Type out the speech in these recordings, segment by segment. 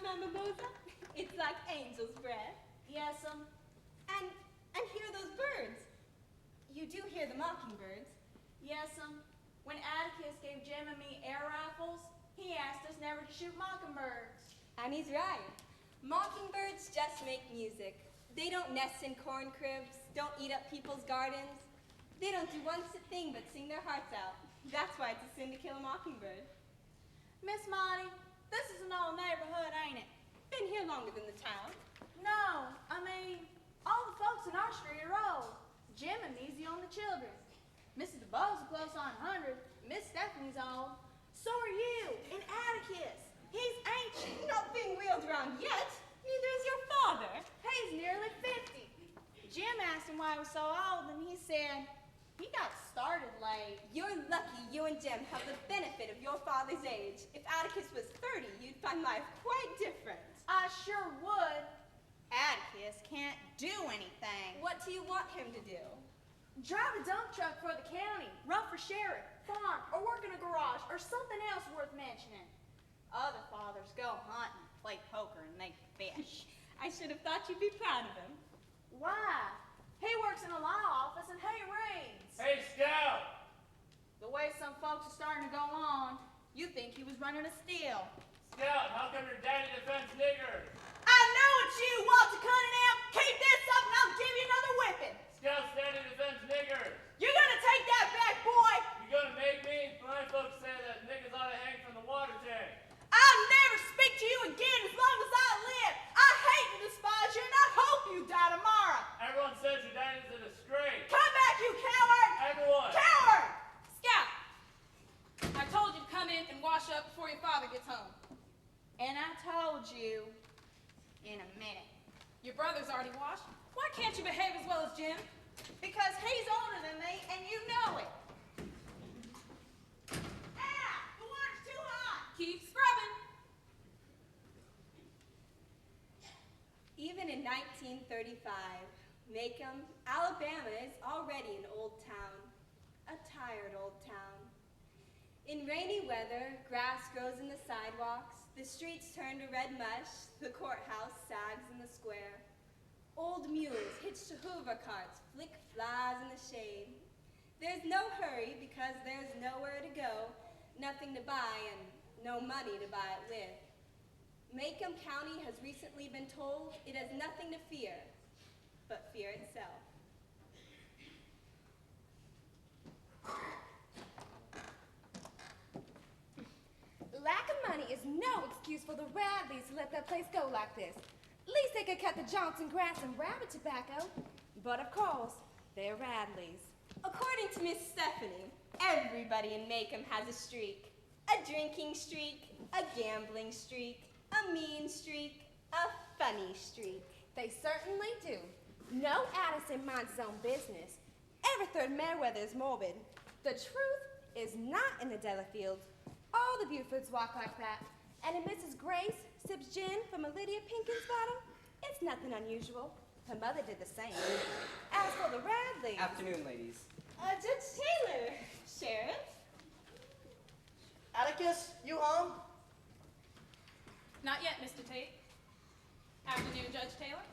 Mama Boza? It's like angel's breath. Yes'm. And hear those birds. You do hear the mockingbirds. Yes'm. When Atticus gave Jim and me air rifles, he asked us never to shoot mockingbirds. And he's right. Mockingbirds just make music. They don't nest in corn cribs, don't eat up people's gardens. They don't do one thing but sing their hearts out. That's why it's a sin to kill a mockingbird. Miss Monty, this is an old neighborhood, ain't it? Been here longer than the town. No, I mean, all the folks in our street are old. Jim and me's the only children. Mrs. DeBoe's close on 100. Miss Stephanie's old. So are you and Atticus. He's ancient. Not being wheeled around yet. Neither is your father. He's nearly 50. Jim asked him why he was so old, and he said he got started late. You're lucky you and Jim have the benefit of your father's age. If Atticus was 30, you'd find life quite different. I sure would. Atticus can't do anything. What do you want him to do? Drive a dump truck for the county, run for sheriff, farm, or work in a garage, or something else worth mentioning. Other fathers go hunting, play poker, and they fish. I should have thought you'd be proud of him. Why? He works in a law office and hay reads. Hey, Scout! The way some folks are starting to go on, you think he was running a steal. Scout, how come your daddy defends niggers? I know it's you, Walter Cunningham. Keep this up and I'll give you another whipping. Scout's daddy defends niggers. You're gonna take that back, boy. You gonna make me? My folks say that niggas ought to hang from the water tank. I'll never speak to you again as long as I live. I hate and despise you, and I hope you die tomorrow. Everyone says your daddy's a disgrace. Come back, you coward! Everyone! Coward! Scout! I told you to come in and wash up before your father gets home. And I told you in a minute. Your brother's already washed. Why can't you behave as well as Jim? Because he's older than me, and you know it. Ah! The water's too hot! Keep scrubbing. Even in 1935, Macomb, Alabama is already an old town, a tired old town. In rainy weather, grass grows in the sidewalks, the streets turn to red mush, the courthouse sags in the square. Old mules hitched to hoover carts flick flies in the shade. There's no hurry because there's nowhere to go, nothing to buy, and no money to buy it with. Macomb County has recently been told it has nothing to fear, but fear itself. Lack of money is no excuse for the Radleys to let that place go like this. At least they could cut the Johnson grass and rabbit tobacco. But of course, they're Radleys. According to Miss Stephanie, everybody in Macomb has a streak. A drinking streak, a gambling streak, a mean streak, a funny streak. They certainly do. No Addison minds his own business. Every third Meriwether is morbid. The truth is not in the Delafields. All the Bufords walk like that. And if Mrs. Grace sips gin from a Lydia Pinkins bottle, it's nothing unusual. Her mother did the same. As for the Radleys... Afternoon, ladies. Judge Taylor, Sheriff. Atticus, you home? Not yet, Mr. Tate. Afternoon, Judge Taylor.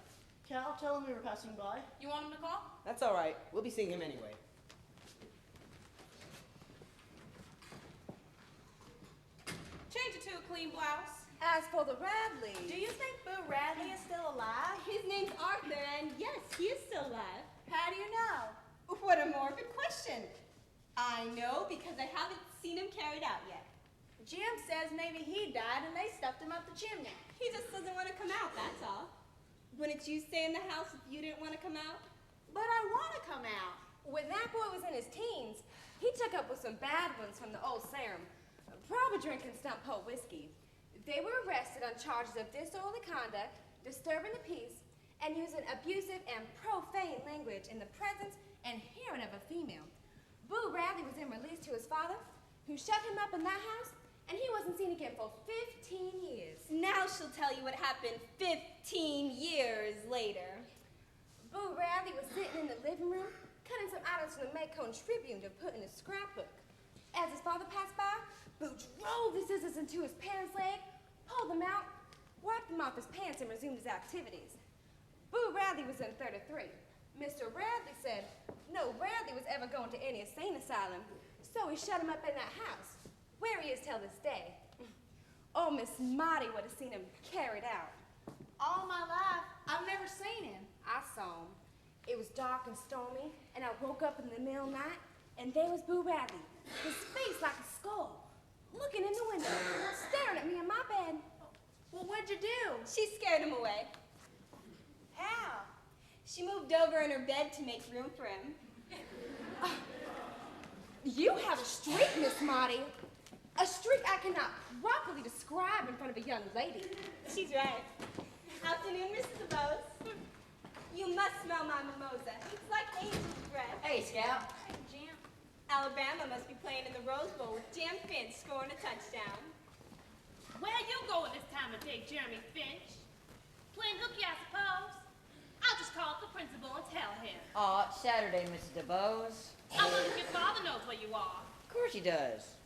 Cal, tell him we were passing by. You want him to call? That's all right. We'll be seeing him anyway. Change it to a clean blouse. As for the Radleys... Do you think Boo Radley is still alive? His name's Arthur, and yes, he is still alive. How do you know? What a morbid question. I know because I haven't seen him carried out yet. Jim says maybe he died and they stuffed him up the chimney. He just doesn't want to come out, that's all. Wouldn't you stay in the house if you didn't want to come out? But I want to come out. When that boy was in his teens, he took up with some bad ones from the old serum, probably drinking stump hoe whiskey. They were arrested on charges of disorderly conduct, disturbing the peace, and using abusive and profane language in the presence and hearing of a female. Boo Radley was then released to his father, who shut him up in that house, and he wasn't seen again for 15 years. Now she'll tell you what happened 15 years later. Boo Radley was sitting in the living room, cutting some items from the Macomb Tribune to put in his scrapbook. As his father passed by, Boo drove the scissors into his parents' leg, pulled them out, wiped him off his pants and resumed his activities. Boo Radley was in 33. Mr. Radley said no Radley was ever going to any insane asylum, so he shut him up in that house, where he is till this day. Oh, Miss Marty would have seen him carried out. All my life, I've never seen him. I saw him. It was dark and stormy, and I woke up in the middle of the night, and there was Boo Radley, his face like a skull, looking in the window, staring at me in my bed. Well, what'd you do? She scared him away. How? She moved over in her bed to make room for him. You have a streak, Miss Marty. A streak I cannot properly describe in front of a young lady. She's right. Afternoon, Mrs. DeVos. You must smell my mimosa. It's like angel's breath. Hey, Scout. Hey, Jim. Alabama must be playing in the Rose Bowl with Jam Finch scoring a touchdown. Where you going this time of day, Jeremy Finch? Playing hooky, I suppose. I'll just call up the principal and tell him. Aw, it's Saturday, Mrs. DeBose. I wonder if your father knows where you are. Of course he does.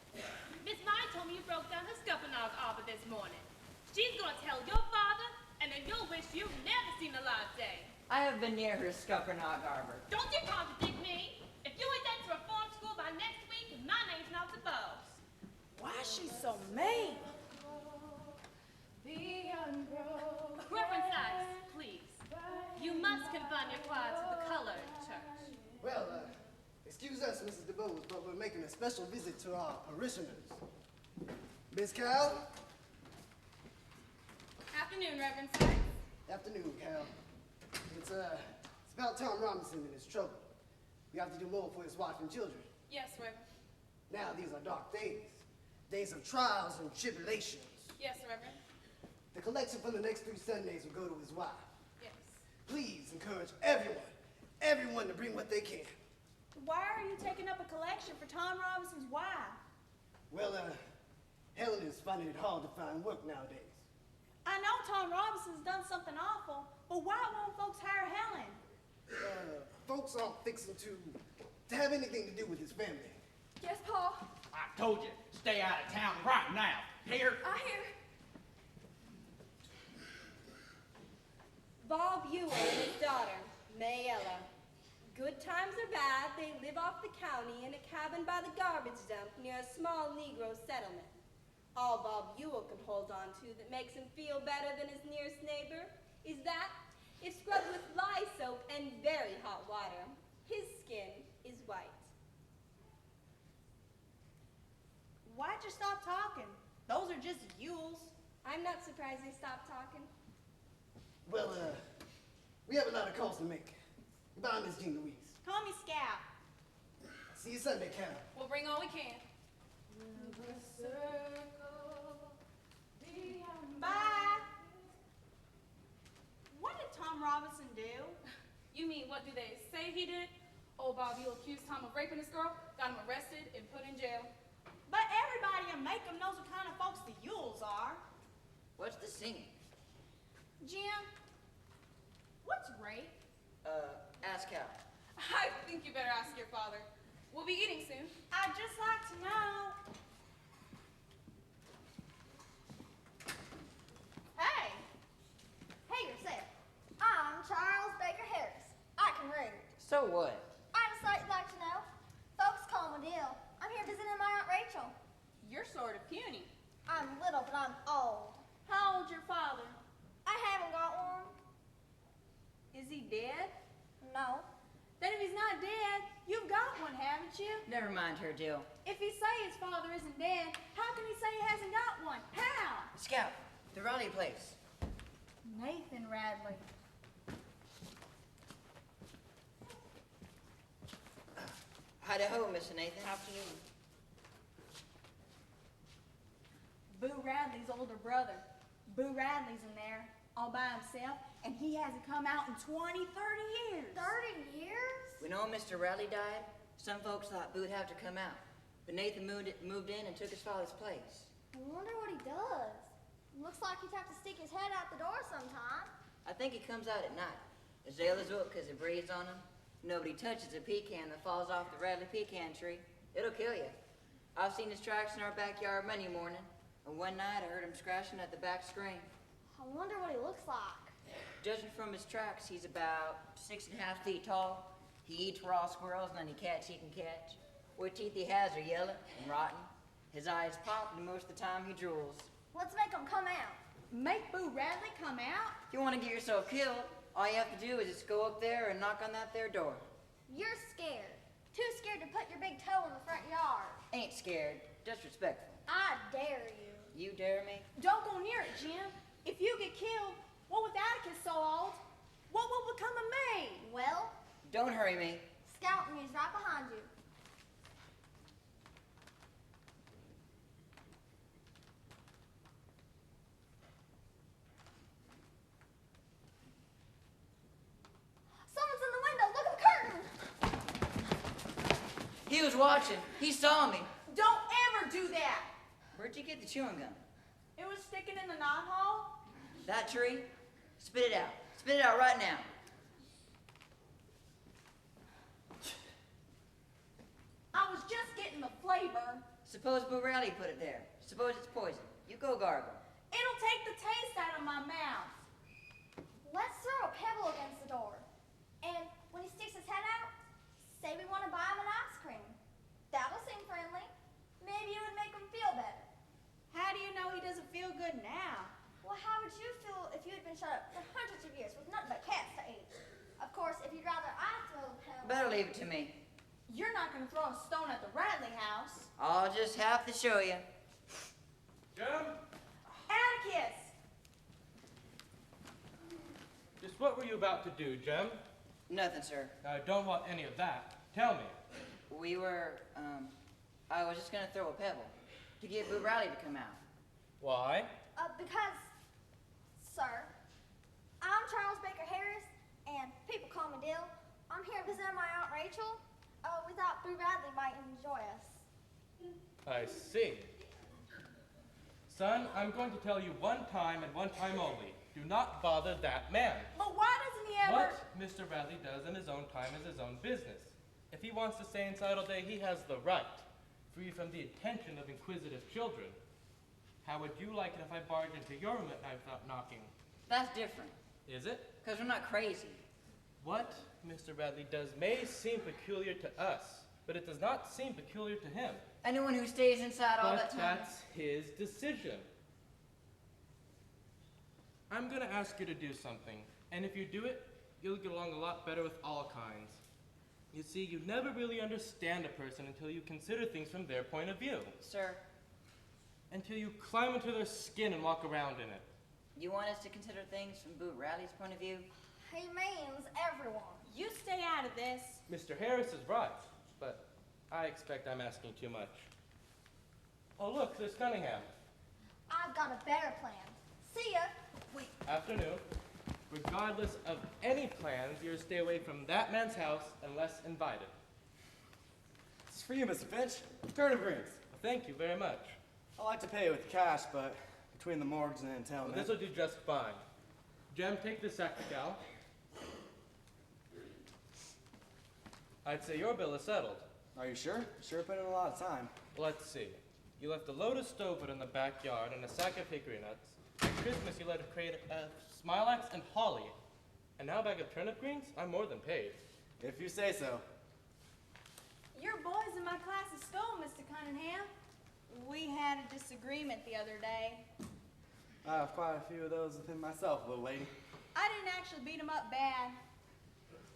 Miss Marty told me you broke down her scuppernong arbor this morning. She's gonna tell your father, and then you'll wish you've never seen the light of day. I have been near her Scuppernong Arbor. Don't you contradict me. If you ain't sent to reform school by next week, my name's not DeVos. Why is she so mean? Reverend Sykes, please. You must confine your choir to the colored church. Well, excuse us, Mrs. DeBose, but we're making a special visit to our parishioners. Miss Cal? Afternoon, Reverend Sykes. Afternoon, Cal. It's about Tom Robinson and his trouble. We have to do more for his wife and children. Yes, Reverend. Now, these are dark days. Days of trials and tribulations. Yes, Reverend. The collection for the next 3 Sundays will go to his wife. Yes. Please encourage everyone to bring what they can. Why are you taking up a collection for Tom Robinson's wife? Well, Helen is finding it hard to find work nowadays. I know Tom Robinson's done something awful, but why won't folks hire Helen? Folks aren't fixing to have anything to do with his family. Yes, Paul. I told you, stay out of town right now. Here? I hear. Bob Ewell and his daughter, Mayella. Good times or bad, they live off the county in a cabin by the garbage dump near a small Negro settlement. All Bob Ewell can hold on to that makes him feel better than his nearest neighbor is that, if scrubbed with lye soap and very hot water, his skin is white. Why'd you stop talking? Those are just Yules. I'm not surprised they stopped talking. Well, we have a lot of calls to make. Goodbye, Miss Jean Louise. Call me Scout. See you Sunday, Cal. We'll bring all we can. Bye. What did Tom Robinson do? You mean, what do they say he did? Old Bob Ewell accused Tom of raping this girl, got him arrested, and put in jail. But everybody in Macomb knows what kind of folks the Yules are. What's the singing? Jim, what's rape? Ask Cal. I think you better ask your father. We'll be eating soon. I'd just like to know. Hey! Hey yourself. I'm Charles Baker Harris. I can read. So what? I just thought you'd like to know. Folks call me Dill. I'm here visiting my Aunt Rachel. You're sort of puny. I'm little, but I'm old. How old's your father? I haven't got one. Is he dead? No. Then if he's not dead, you've got one, haven't you? Never mind her, Dill. If he say his father isn't dead, how can he say he hasn't got one? How? Scout, the Raleigh place. Nathan Radley. Hi-de-ho, Mr. Nathan. Afternoon. Boo Radley's older brother. Boo Radley's in there all by himself, and he hasn't come out in 20, 30 years. 30 years? When old Mr. Raleigh died, some folks thought Boo'd have to come out. But Nathan moved in and took his father's place. I wonder what he does. Looks like he'd have to stick his head out the door sometime. I think he comes out at night. The sailors will because it breathes on him. Nobody touches a pecan that falls off the Radley pecan tree. It'll kill you. I've seen his tracks in our backyard many morning, and one night I heard him scratching at the back screen. I wonder what he looks like. Judging from his tracks, he's about 6.5 feet tall. He eats raw squirrels and any cats he can catch. What teeth he has are yellow and rotten. His eyes pop, and most of the time he drools. Let's make him come out. Make Boo Radley come out? If you want to get yourself killed, all you have to do is just go up there and knock on that there door. You're scared. Too scared to put your big toe in the front yard. Ain't scared, just respectful. I dare you. You dare me? Don't go near it, Jim. If you get killed, what with Atticus so old? What will become of me? Well, Don't hurry me. Scout Me's right behind you. Someone's in the window. Look at the curtain. He was watching. He saw me. Don't ever do that. Where'd you get the chewing gum? It was sticking in the knothole. That tree? Spit it out. Spit it out right now. I was just getting the flavor. Suppose Boo Rowley put it there. Suppose it's poison. You go gargle. It'll take the taste out of my mouth. Let's throw a pebble against the door. And when he sticks his head out, say we want to buy him an ice cream. That'll seem friendly. Maybe it would make him feel better. How do you know he doesn't feel good now? Well, how would you feel if you had been shut up for hundreds of years with nothing but cats to eat? Of course, if you'd rather I throw the pebble. Better leave it to me. You're not going to throw a stone at the Radley house. I'll just have to show you. Jim? Atticus! Just what were you about to do, Jim? Nothing, sir. I don't want any of that. Tell me. We were, I was just gonna throw a pebble to get Boo Rowley to come out. Why? Because, sir, I'm Charles Baker Harris, and people call me Dill. I'm here visiting my Aunt Rachel. We thought Boo Radley might enjoy us. I see. Son, I'm going to tell you one time and one time only. Do not bother that man. But why doesn't he ever... What Mr. Radley does in his own time is his own business. If he wants to stay inside all day, he has the right, free from the attention of inquisitive children. How would you like it if I barged into your room at night without knocking? That's different. Is it? Because we're not crazy. What Mr. Radley does may seem peculiar to us, but it does not seem peculiar to him. Anyone who stays inside all But that time. that's his decision. I'm going to ask you to do something, and if you do it, you'll get along a lot better with all kinds. You see, you never really understand a person until you consider things from their point of view. Sir, Until you climb into their skin and walk around in it. you want us to consider things from Boo Rowley's point of view? He means everyone. You stay out of this. Mr. Harris is right, but I expect I'm asking too much. Oh, look, there's Cunningham. I've got a better plan. See ya. Afternoon. Regardless of any plans, you're to stay away from that man's house unless invited. It's for you, Mr. Finch. Turnip greens. Thank you very much. I like to pay with cash, but between the morgues and entailment. This will do just fine. Jem, take this sack of cow. I'd say your bill is settled. Are you sure? Sure put in a lot of time. Let's see. You left a load of stovewood in the backyard and a sack of hickory nuts. At Christmas, you let a crate of smilax and holly. And now a bag of turnip greens? I'm more than paid. If you say so. Your boys in my class at school, Mr. Cunningham. We had a disagreement the other day. I have quite a few of those within myself, little lady. I didn't actually beat him up bad.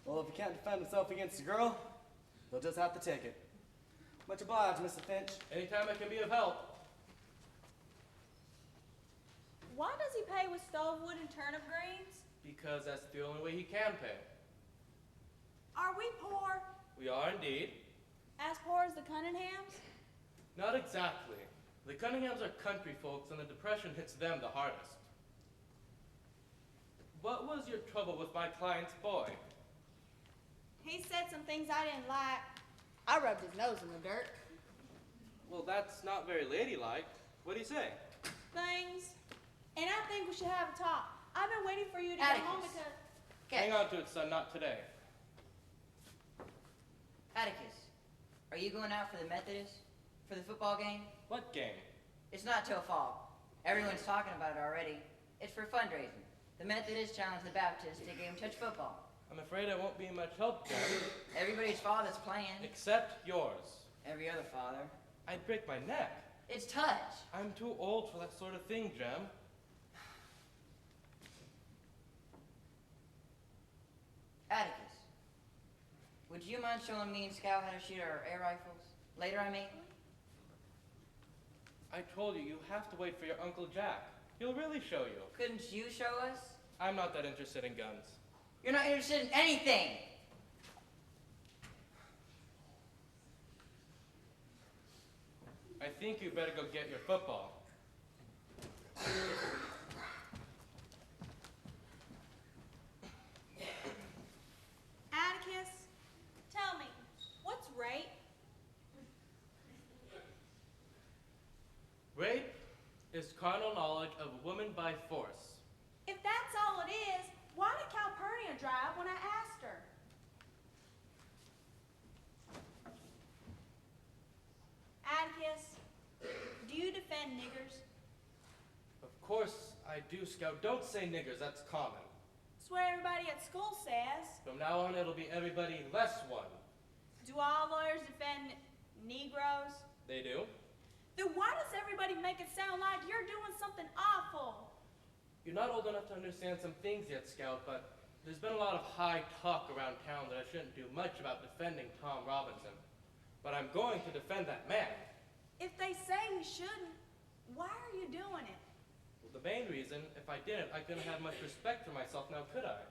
Well, if he can't defend himself against a girl, he'll just have to take it. Much obliged, Mr. Finch. Anytime I can be of help. Why does he pay with stovewood and turnip greens? Because that's the only way he can pay. Are we poor? We are indeed. As poor as the Cunninghams? Not exactly. The Cunninghams are country folks, and the depression hits them the hardest. What was your trouble with my client's boy? He said some things I didn't like. I rubbed his nose in the dirt. Well, that's not very ladylike. What'd he say? Things. And I think we should have a talk. I've been waiting for you to get home because... Hang on to it, son, not today. Atticus, are you going out for the Methodist? For the football game? What game? It's not till fall. Everyone's talking about it already. It's for fundraising. The Methodists challenged the Baptists to game touch football. I'm afraid I won't be much help, Jem. Everybody's father's playing. Except yours. Every other father. I'd break my neck. It's touch. I'm too old for that sort of thing, Jem. Atticus, would you mind showing me and Scout how to shoot our air rifles? Later, I mean? I told you, you have to wait for your Uncle Jack. He'll really show you. Couldn't you show us? I'm not that interested in guns. You're not interested in anything. I think you better go get your football. Atticus, tell me, what's rape? Rape is carnal knowledge of a woman by force. If that's all it is, why did Calpurnia dry up when I asked her? Atticus, do you defend niggers? Of course I do, Scout. Don't say niggers, that's common. That's what everybody at school says. From now on, it'll be everybody less one. Do all lawyers defend Negroes? They do? Then why does everybody make it sound like you're doing something awful? You're not old enough to understand some things yet, Scout, but there's been a lot of high talk around town that I shouldn't do much about defending Tom Robinson. But I'm going to defend that man. If they say you shouldn't, why are you doing it? Well, the main reason, if I didn't, I couldn't have much respect for myself now, could I?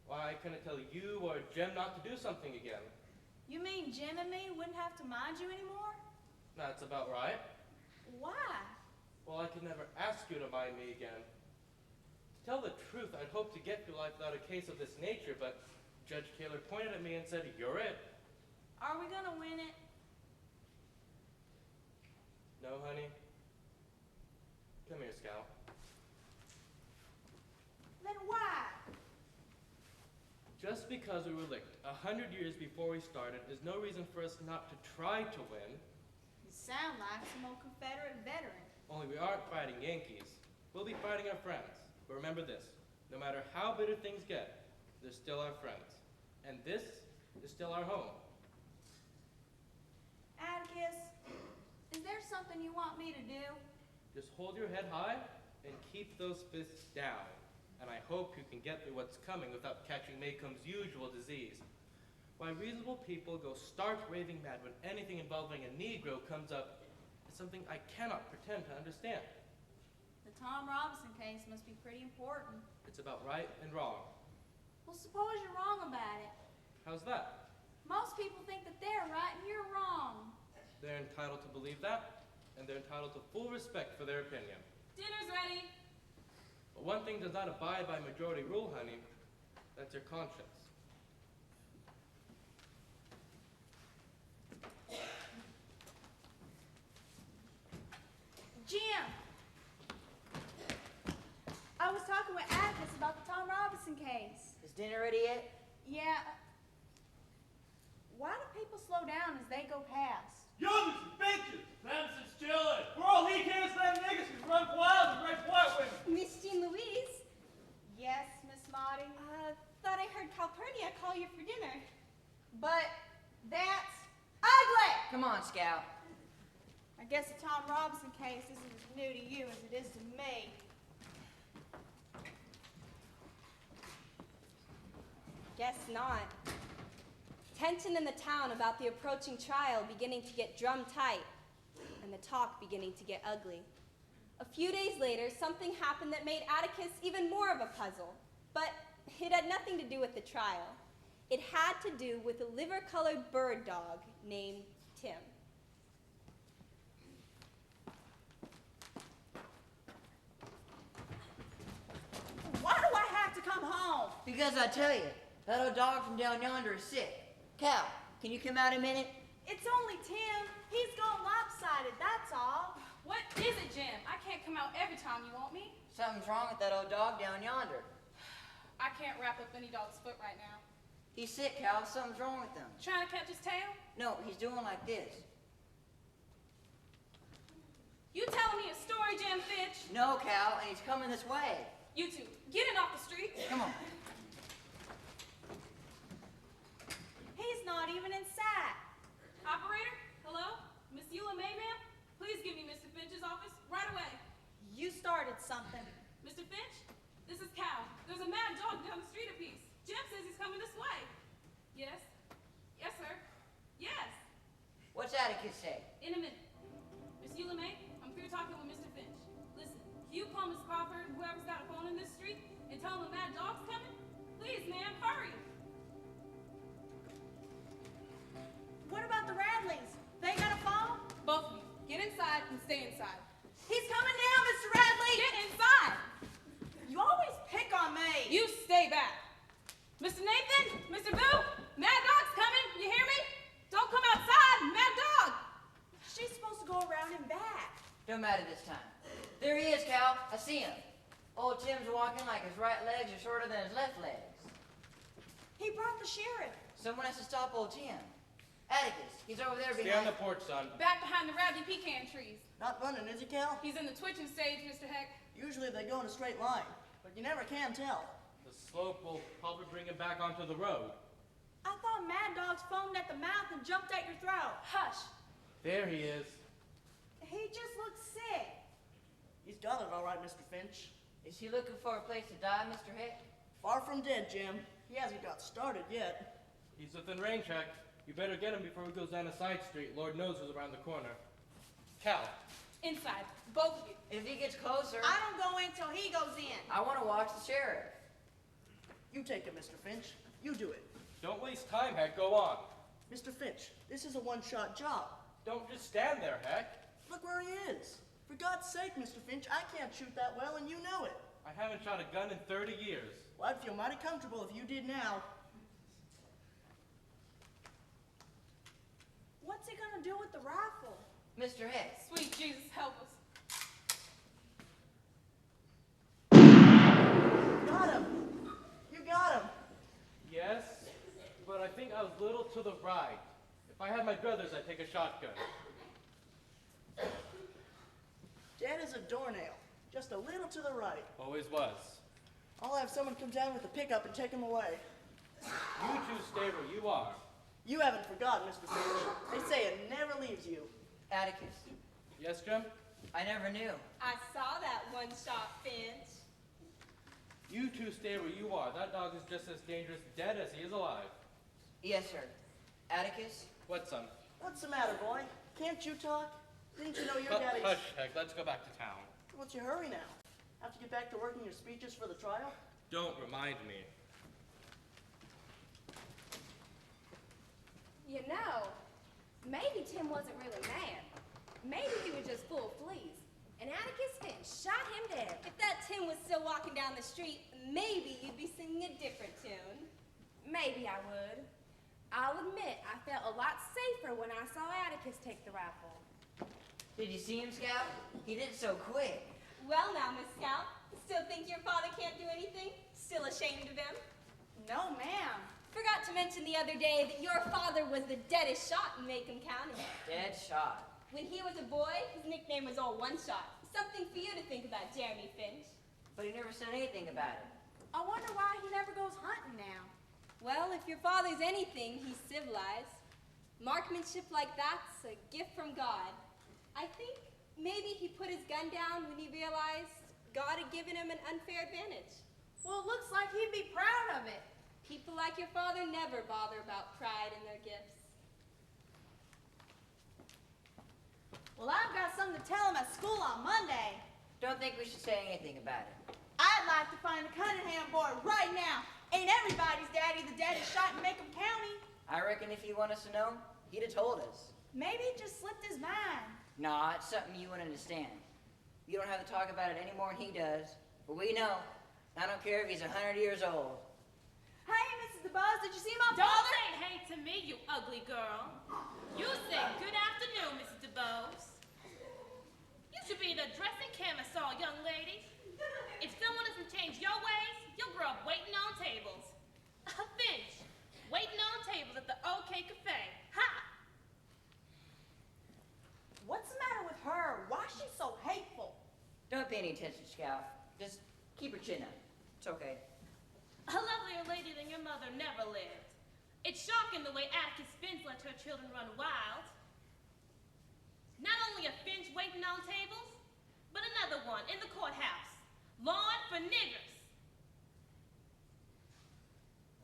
Why, I couldn't tell you or Jim not to do something again. You mean Jim and me wouldn't have to mind you anymore? That's about right. Why? Well, I could never ask you to mind me again. To tell the truth, I'd hoped to get through life without a case of this nature, but Judge Taylor pointed at me and said, "You're it." Are we gonna win it? No, honey. Come here, Scout. Then why? Just because we were licked 100 years before we started is no reason for us not to try to win. You sound like some old Confederate veteran. Only we aren't fighting Yankees. We'll be fighting our friends. But remember this, no matter how bitter things get, they're still our friends. And this is still our home. Atticus, is there something you want me to do? Just hold your head high and keep those fists down. And I hope you can get through what's coming without catching Maycomb's usual disease. Why reasonable people go stark raving mad when anything involving a Negro comes up is something I cannot pretend to understand. The Tom Robinson case must be pretty important. It's about right and wrong. Well, suppose you're wrong about it. How's that? Most people think that they're right and you're wrong. They're entitled to believe that, and they're entitled to full respect for their opinion. Dinner's ready. But one thing does not abide by majority rule, honey. That's your conscience. Jim! I was talking with Atticus about the Tom Robinson case. Is dinner ready yet? Yeah. Why do people slow down as they go past? Youngers and bitches, Madison's chillin'. For all he cares, them niggas can run wild and rape white women. Miss Jean Louise? Yes, Miss Maudie? Thought I heard Calpurnia call you for dinner. But that's ugly! Come on, Scout. I guess the Tom Robinson case isn't as new to you as it is to me. Guess not. Tension in the town about the approaching trial beginning to get drum tight, and the talk beginning to get ugly. A few days later, something happened that made Atticus even more of a puzzle, but it had nothing to do with the trial. It had to do with a liver-colored bird dog named Tim. Why do I have to come home? Because I tell you, that old dog from down yonder is sick. Cal, can you come out a minute? It's only Tim. He's gone lopsided, that's all. What is it, Jim? I can't come out every time you want me. Something's wrong with that old dog down yonder. I can't wrap up any dog's foot right now. He's sick, Cal. Something's wrong with him. Trying to catch his tail? No, he's doing like this. You telling me a story, Jim Fitch? No, Cal, and he's coming this way. You two, get in off the street. Come on. He's not even in sight. Operator, hello? Miss Eula May, ma'am? Please give me Mr. Finch's office right away. You started something. Mr. Finch, this is Cal. There's a mad dog down the street a piece. Jim says he's coming this way. Yes? Yes, sir. Yes. What's Atticus say? In a minute. Miss Eula May, I'm through talking with Mr. Finch. Listen, can you call Miss Crawford, whoever's got a phone in this street, and tell him a mad dog's coming? Please, ma'am, hurry. What about the Radleys? They got a phone? Both of you, get inside and stay inside. He's coming down, Mr. Radley! Get inside! You always pick on me. You stay back. Mr. Nathan, Mr. Boo, mad dog's coming, you hear me? Don't come outside, mad dog! She's supposed to go around and back. Don't matter this time. There he is, Cal. I see him. Old Tim's walking like his right legs are shorter than his left legs. He brought the sheriff. Someone has to stop old Tim. Atticus, he's over there Stay on behind. the porch, son. Back behind the Radley pecan trees. Not running, is he, Cal? He's in the twitching stage, Mr. Heck. Usually they go in a straight line, but you never can tell. The slope will probably bring him back onto the road. I thought Mad Dog's foamed at the mouth and jumped at your throat. Hush. There he is. He just looks sick. He's got it all right, Mr. Finch. Is he looking for a place to die, Mr. Heck? Far from dead, Jim. He hasn't got started yet. He's within range, Heck. You better get him before he goes down a side street. Lord knows who's around the corner. Cal. Inside, both of you. If he gets closer, I don't go in till he goes in. I want to watch the sheriff. You take it, Mr. Finch. You do it. Don't waste time, Heck. Go on. Mr. Finch, this is a one-shot job. Don't just stand there, Heck. Look where he is. For God's sake, Mr. Finch, I can't shoot that well, and you know it. I haven't shot a gun in 30 years. Well, I'd feel mighty comfortable if you did now. What's he gonna do with the rifle? Mr. Heck. Sweet Jesus, help us. Got him. You got him. Yes, but I think I was a little to the right. If I had my druthers, I'd take a shotgun. Dead as a doornail. Just a little to the right. Always was. I'll have someone come down with a pickup and take him away. You two stay where you are. You haven't forgotten, Mr. Finch. They say it never leaves you. Atticus. Yes, Jim? I never knew. I saw that one shot, Finch. You two stay where you are. That dog is just as dangerous dead as he is alive. Yes, sir. Atticus? What, son? What's the matter, boy? Can't you talk? Didn't you know your Hush, daddy's... Heck. Let's go back to town. What's your hurry now? Have to get back to working your speeches for the trial? Don't remind me. You know, maybe Tim wasn't really mad. Maybe he was just full of fleas. And Atticus Finch shot him dead. If that Tim was still walking down the street, maybe you'd be singing a different tune. Maybe I would. I'll admit I felt a lot safer when I saw Atticus take the rifle. Did you see him, Scout? He did it so quick. Well now, Miss Scout, still think your father can't do anything? Still ashamed of him? No, ma'am. Forgot to mention the other day that your father was the deadest shot in Macomb County. Dead shot. When he was a boy, his nickname was Old One Shot. Something for you to think about, Jeremy Finch. But he never said anything about it. I wonder why he never goes hunting now. Well, if your father's anything, he's civilized. Marksmanship like that's a gift from God. I think maybe he put his gun down when he realized God had given him an unfair advantage. Well, it looks like he'd be proud of it. People like your father never bother about pride in their gifts. Well, I've got something to tell him at school on Monday. Don't think we should say anything about it. I'd like to find the Cunningham boy right now. Ain't everybody's daddy the deadest shot in Macomb County? I reckon if he wanted us to know, he'd have told us. Maybe it just slipped his mind. Nah, it's something you wouldn't understand. You don't have to talk about it any more than he does. But we know. I don't care if he's 100 years old. Hey, Mrs. DeBose, did you see my Don't father? say hey to me, you ugly girl. You say good afternoon, Mrs. DeBose. You should be the dressing camisole, young lady. If someone doesn't change your ways, you'll grow up waiting on tables. Finch, waiting on tables at the OK Cafe. Ha! What's the matter with her? Why is she so hateful? Don't Don't pay any attention, Scout. Just keep your chin up. It's okay. A lovelier lady than your mother never lived. It's shocking the way Atticus Finch lets her children run wild. Not only a Finch waiting on tables, but another one in the courthouse. Lawn for niggers.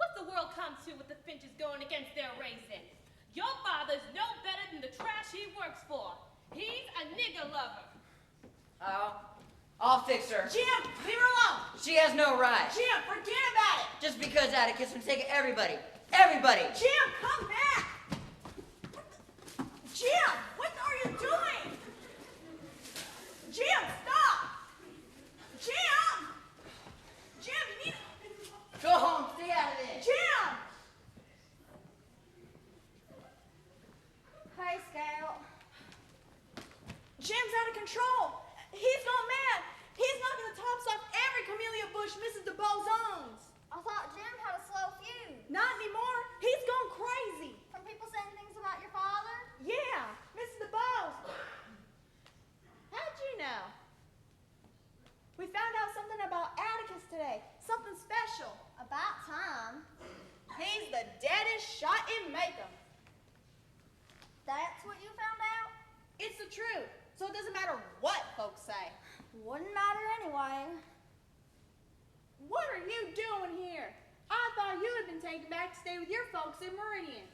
What's the world come to with the Finches going against their raising? Your father's no better than the trash he works for. He's a nigger lover. Oh, I'll fix her. Jim, leave her alone. She has no right. Jim, forget about it. Just because Atticus would take everybody. Everybody! Jim, come back! Jim, what are you doing? Jim, stop! Jim! Jim, you need... Go home, stay out of this. Jim! Hey, Scout. Jim's out of control. He's gone mad. He's knocking the tops off every camellia bush Mrs. DeBose owns. I thought Jim had a slow fuse. Not anymore. He's gone crazy. From people saying things about your father? Yeah, Mrs. DeBose. How'd you know? We found out something about Atticus today. Something special. About time. He's the deadest shot in Macomb. That's what you found out? It's the truth, so it doesn't matter what folks say. Wouldn't matter anyway. What are you doing here? I thought you had been taken back to stay with your folks in Meridian.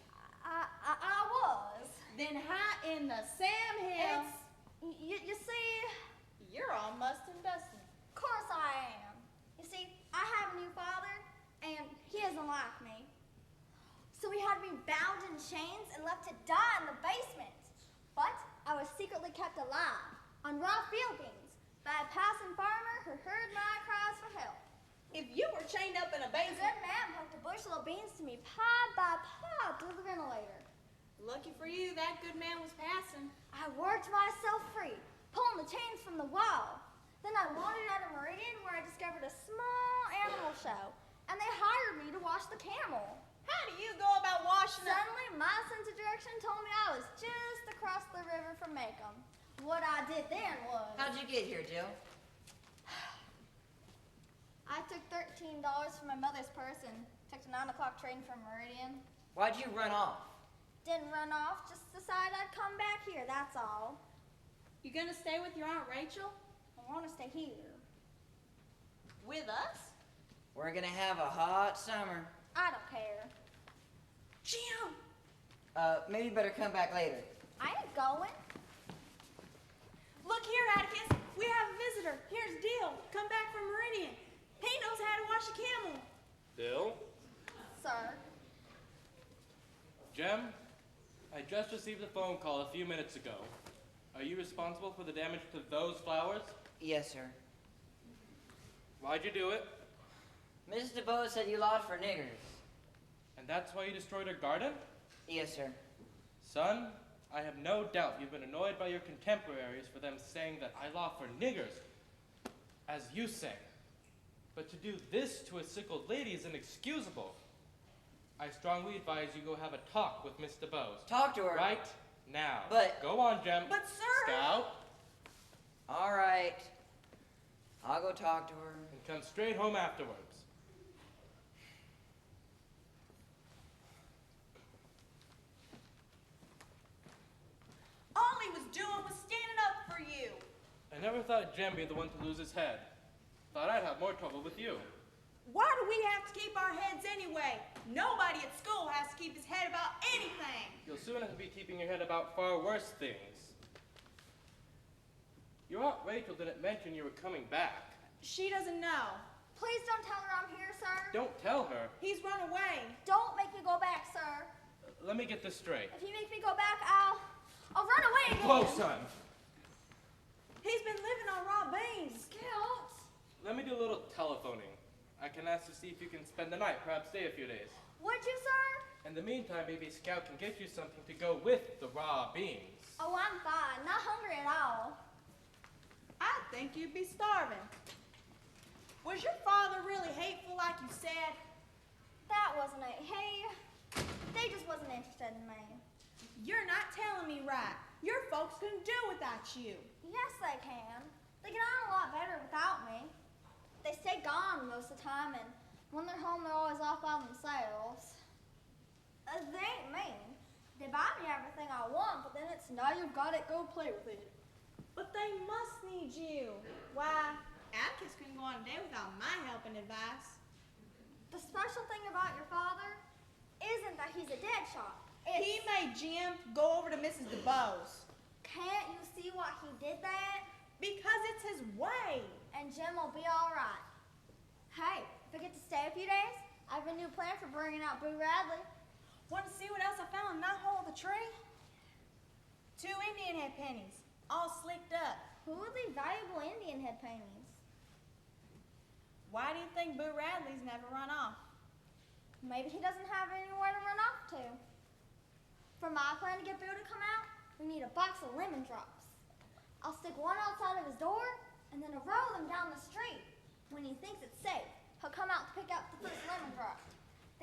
I was. Then how in the Sam Hill? You see, You're all must and dusty. of course I am. You see, I have a new father, and he doesn't like me. So he had me bound in chains and left to die in the basement. But I was secretly kept alive on raw field beans by a passing farmer who heard my cries for help. If you were chained up in a The basement, good man hooked a bushel of beans to me pod by pod through the ventilator. lucky for you, that good man was passing. I worked myself free, pulling the chains from the wall. Then I wandered out of Meridian where I discovered a small animal show, and they hired me to wash the camel. How do you go about washing up? Suddenly, my sense of direction told me I was just across the river from Macomb. What I did then was... How'd you get here, Jill? I took $13 from my mother's purse and took the 9 o'clock train from Meridian. Why'd you run off? Didn't run off, just decided I'd come back here, that's all. You gonna stay with your Aunt Rachel? I want to stay here. With us? We're gonna have a hot summer. I don't care. Jim! Maybe better come back later. I ain't going. Look here, Atticus. We have a visitor. Here's Dill. Come back from Meridian. He knows how to wash a camel. Dill? Sir. Jem, I just received a phone call a few minutes ago. Are you responsible for the damage to those flowers? Yes, sir. Why'd you do it? Mrs. DeBose said you lawed for niggers. And that's why you destroyed her garden? Yes, sir. Son, I have no doubt you've been annoyed by your contemporaries for them saying that I law for niggers, as you say. But to do this to a sick old lady is inexcusable. I strongly advise you go have a talk with Miss DeBose. Talk to her. Right now. But- Go on, Jem. But, sir... Scout. All right. I'll go talk to her. And come straight home afterwards. All he was doing was standing up for you. I never thought Jem be the one to lose his head. Thought I'd have more trouble with you. Why do we have to keep our heads anyway? Nobody at school has to keep his head about anything. You'll soon have to be keeping your head about far worse things. Your Aunt Rachel didn't mention you were coming back. She doesn't know. Please don't tell her I'm here, sir. Don't tell her. He's run away. Don't make me go back, sir. Let me get this straight. If you make me go back, I'll run away again. Whoa, son. He's been living on raw beans. Scout. Let me do a little telephoning. I can ask to see if you can spend the night, perhaps stay a few days. Would you, sir? In the meantime, maybe Scout can get you something to go with the raw beans. Oh, I'm fine. Not hungry at all. I think you'd be starving. Was your father really hateful like you said? That wasn't it. Hey, they just wasn't interested in me. You're not telling me right. Your folks couldn't do without you. Yes, they can. They get on a lot better without me. They stay gone most of the time, and when they're home, they're always off by themselves. They ain't mean. They buy me everything I want, but then it's now you've got it, go play with it. But they must need you. Why, Atticus couldn't go on a day without my help and advice. The special thing about your father isn't that he's a dead shot. He made Jim go over to Mrs. DeBose. Can't you see why he did that? Because it's his way. And Jim will be all right. Hey, if I get to stay a few days, I have a new plan for bringing out Boo Radley. Want to see what else I found in that hole of the tree? 2 Indian head pennies, all slicked up. Who are the valuable Indian head paintings? Why do you think Boo Radley's never run off? Maybe he doesn't have anywhere to run off to. For my plan to get Boo to come out, we need a box of lemon drops. I'll stick one outside of his door, and then I'll roll them down the street. When he thinks it's safe, he'll come out to pick up the first lemon drop.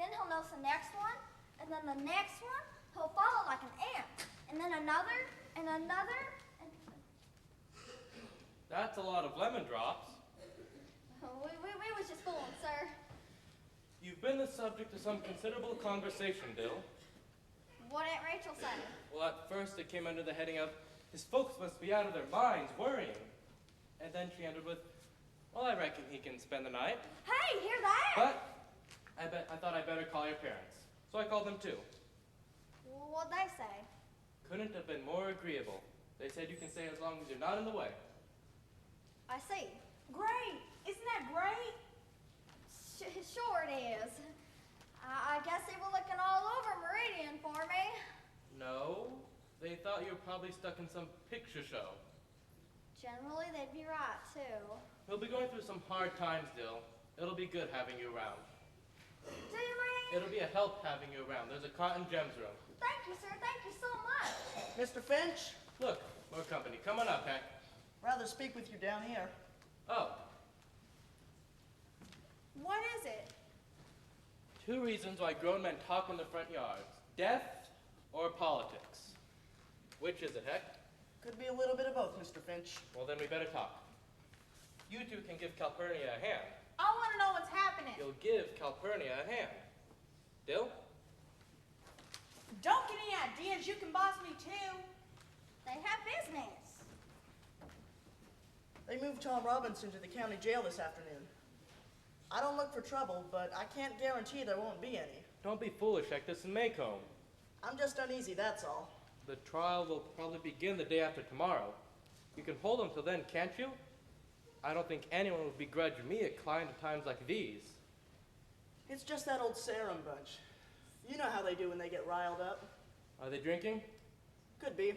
Then he'll notice the next one, and then the next one. He'll follow like an ant, and then another, and another, and... That's a lot of lemon drops. We was just fooling, sir. You've been the subject of some considerable conversation, Dill. What Aunt Rachel say? Well, at first it came under the heading of, his folks must be out of their minds worrying. And then she ended with, well, I reckon he can spend the night. Hey, hear that? But I thought I'd better call your parents. So I called them too. What'd they say? Couldn't have been more agreeable. They said you can stay as long as you're not in the way. I see. Great! Isn't that great? Sure it is. I guess they were looking all over Meridian for me. No, they thought you were probably stuck in some picture show. Generally, they'd be right, too. We'll be going through some hard times, Dill. It'll be good having you around. Do you mean? It'll be a help having you around. There's a cotton gems room. Thank you, sir. Thank you so much. Mr. Finch, Look, more company. Come on up, Heck. rather speak with you down here. Oh, What is it? 2 reasons why grown men talk in the front yards. Death or politics. Which is it, Heck? Could be a little bit of both, Mr. Finch. Well, then we better talk. You two can give Calpurnia a hand. I want to know what's happening. You'll give Calpurnia a hand. Dill? Don't get any ideas. You can boss me too. They have business. They moved Tom Robinson to the county jail this afternoon. I don't look for trouble, but I can't guarantee there won't be any. Don't be foolish, Heck. This is Maycomb. I'm just uneasy, that's all. The trial will probably begin the day after tomorrow. You can hold them till then, can't you? I don't think anyone would begrudge me a client at times like these. It's just that old Sarum bunch. You know how they do when they get riled up. Are they drinking? Could be.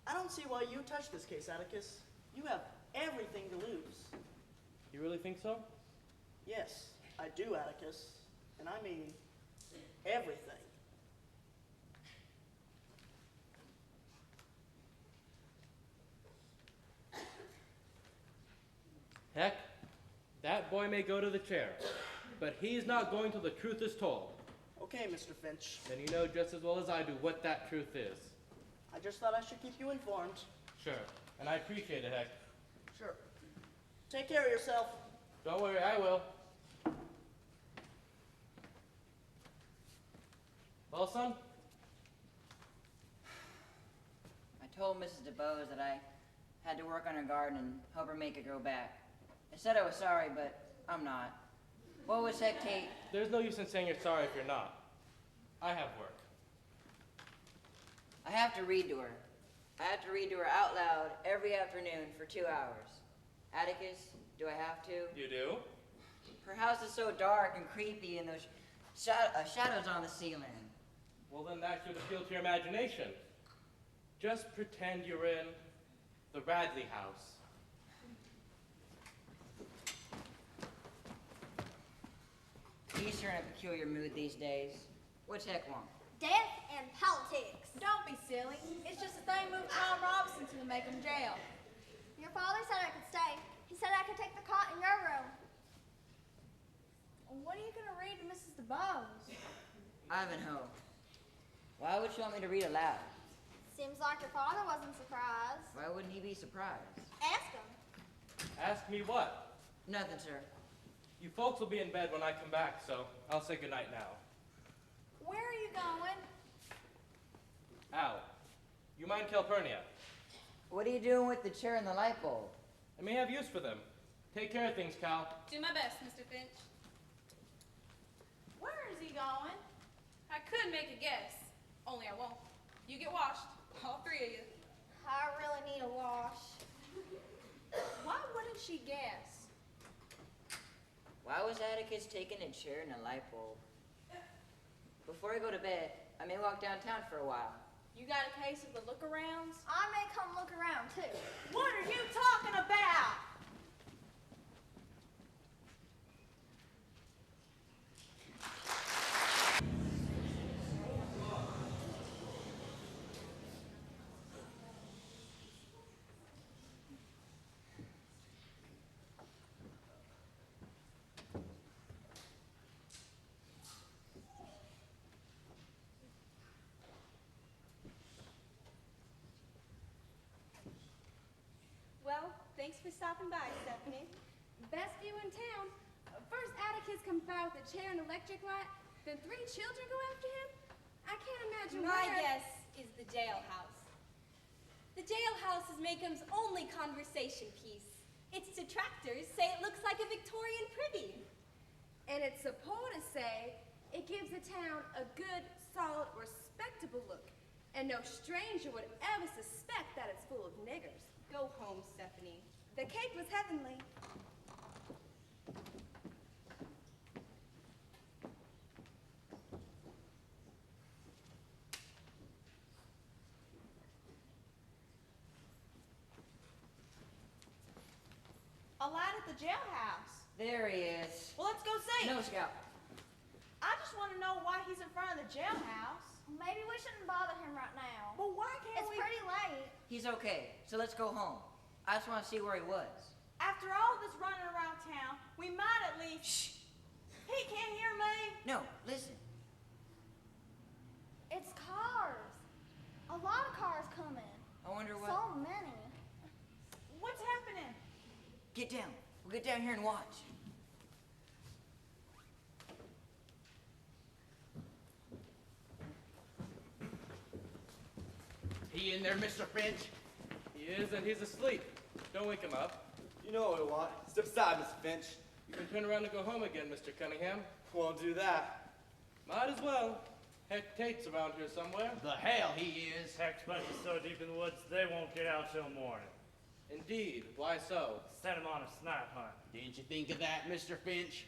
I don't see why you touch this case, Atticus. You have everything to lose. You really think so? Yes, I do, Atticus. And I mean everything. Heck, that boy may go to the chair, but he's not going till the truth is told. Okay, Mr. Finch. Then you know just as well as I do what that truth is. I just thought I should keep you informed. Sure, and I appreciate it, Heck. Sure. Take care of yourself. Don't worry, I will. Well, son? I told Mrs. DeBose that I had to work on her garden and help her make it grow back. I said I was sorry, but I'm not. What was Heck Tate? There's no use in saying you're sorry if you're not. I have work. I have to read to her. I have to read to her out loud every afternoon for 2 hours. Atticus, do I have to? You do? Her house is so dark and creepy and those shadows on the ceiling. Well, then that should appeal to your imagination. Just pretend you're in the Radley house. He's in a peculiar mood these days. What's Heck want? Death and politics. Don't be silly. It's just that they moved Tom Robinson to the Macomb jail. Your father said I could stay. He said I could take the cot in your room. What are you going to read to Mrs. DeBose? Ivanhoe. Why would she want me to read aloud? Seems like your father wasn't surprised. Why wouldn't he be surprised? Ask Ask me what? Nothing, sir. You folks will be in bed when I come back, so I'll say goodnight now. Where are you going? Al, you mind Calpurnia? What are you doing with the chair and the light bulb? I may have use for them. Take care of things, Cal. Do my best, Mr. Finch. Where is he going? I could make a guess, only I won't. You get washed, all three of you. I really need a wash. Why wouldn't she guess? Why was Atticus taking a chair and a light bulb? Before I go to bed, I may walk downtown for a while. You got a case of the look-arounds? I may come look around too. What are you talking about? Well, thanks for stopping by, Stephanie. Best view in town. First Atticus comes by with a chair and electric light, then 3 children go after him? I can't imagine My where... guess is the jailhouse. The jailhouse is Makeham's only conversation piece. Its detractors say it looks like a Victorian privy. And its supporters say it gives the town a good, solid, respectable look, and no stranger would ever suspect that it's full of niggers. Go home, Stephanie. The cake was heavenly. A lad at the jailhouse. There he is. Well, let's go see. No, Scout. I just want to know why he's in front of the jailhouse. Maybe we shouldn't bother him right now. Well, why can't It's we? pretty late. He's okay, so let's go home. I just want to see where he was. After all this running around town, we might at least. Shh! He can't hear me. No, listen. It's cars. A lot of cars coming. I wonder what... So many. What's happening? Get down. We'll get down here and watch. He in there, Mr. Finch? He is, and he's asleep. Don't wake him up. You know what I want. Step aside, Mr. Finch. You can turn around and go home again, Mr. Cunningham. Won't do that. Might as well. Heck, Tate's around here somewhere. The hell he is. Heck's bunch is so deep in the woods, they won't get out till morning. Indeed. Why so? Sent him on a snipe hunt. Didn't you think of that, Mr. Finch?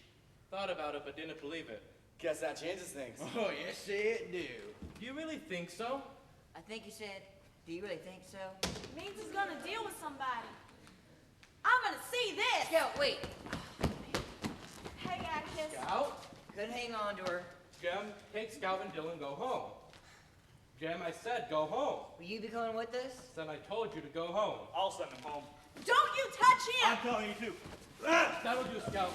Thought about it, but didn't believe it. Guess that changes things. Oh, yes, it do. Do you really think so? I think he said, do you really think so? Means he's gonna deal with somebody. I'm gonna see this. Scout, wait. Hey, Atticus. Scout? Couldn't hang on to her. Jem, take Scout and Dylan, go home. Jem, I said go home. Will you be coming with us? Then I told you to go home. I'll send him home. Don't you touch him. I'm telling you to. That'll do, Scout.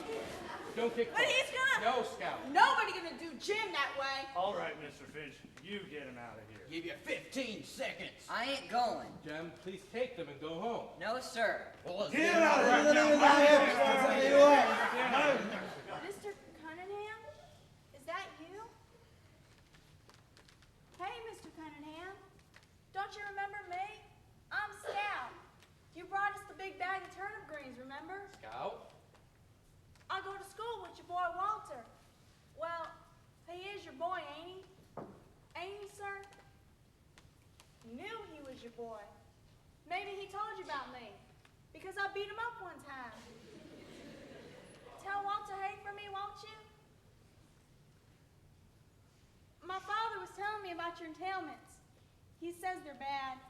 Don't kick But Paul. he's gonna. No, Scout. Nobody gonna do Jim that way. All right, Mr. Finch, you get him out of here. Give you 15 seconds. I ain't going. Jem, please take them and go home. No, sir. Well, let's Get get him out right of here. now. Mr. Cunningham? Is that you? Hey, Mr. Cunningham. Don't you remember me? I'm Scout. You brought us the big bag of turnip greens, remember? Scout? I go to school with your boy Walter. Well, he is your boy, ain't he? Ain't he, sir? Knew he was your boy. Maybe he told you about me, because I beat him up one time. Tell Walter hey for me, won't you? My father was telling me about your entailments. He says they're bad.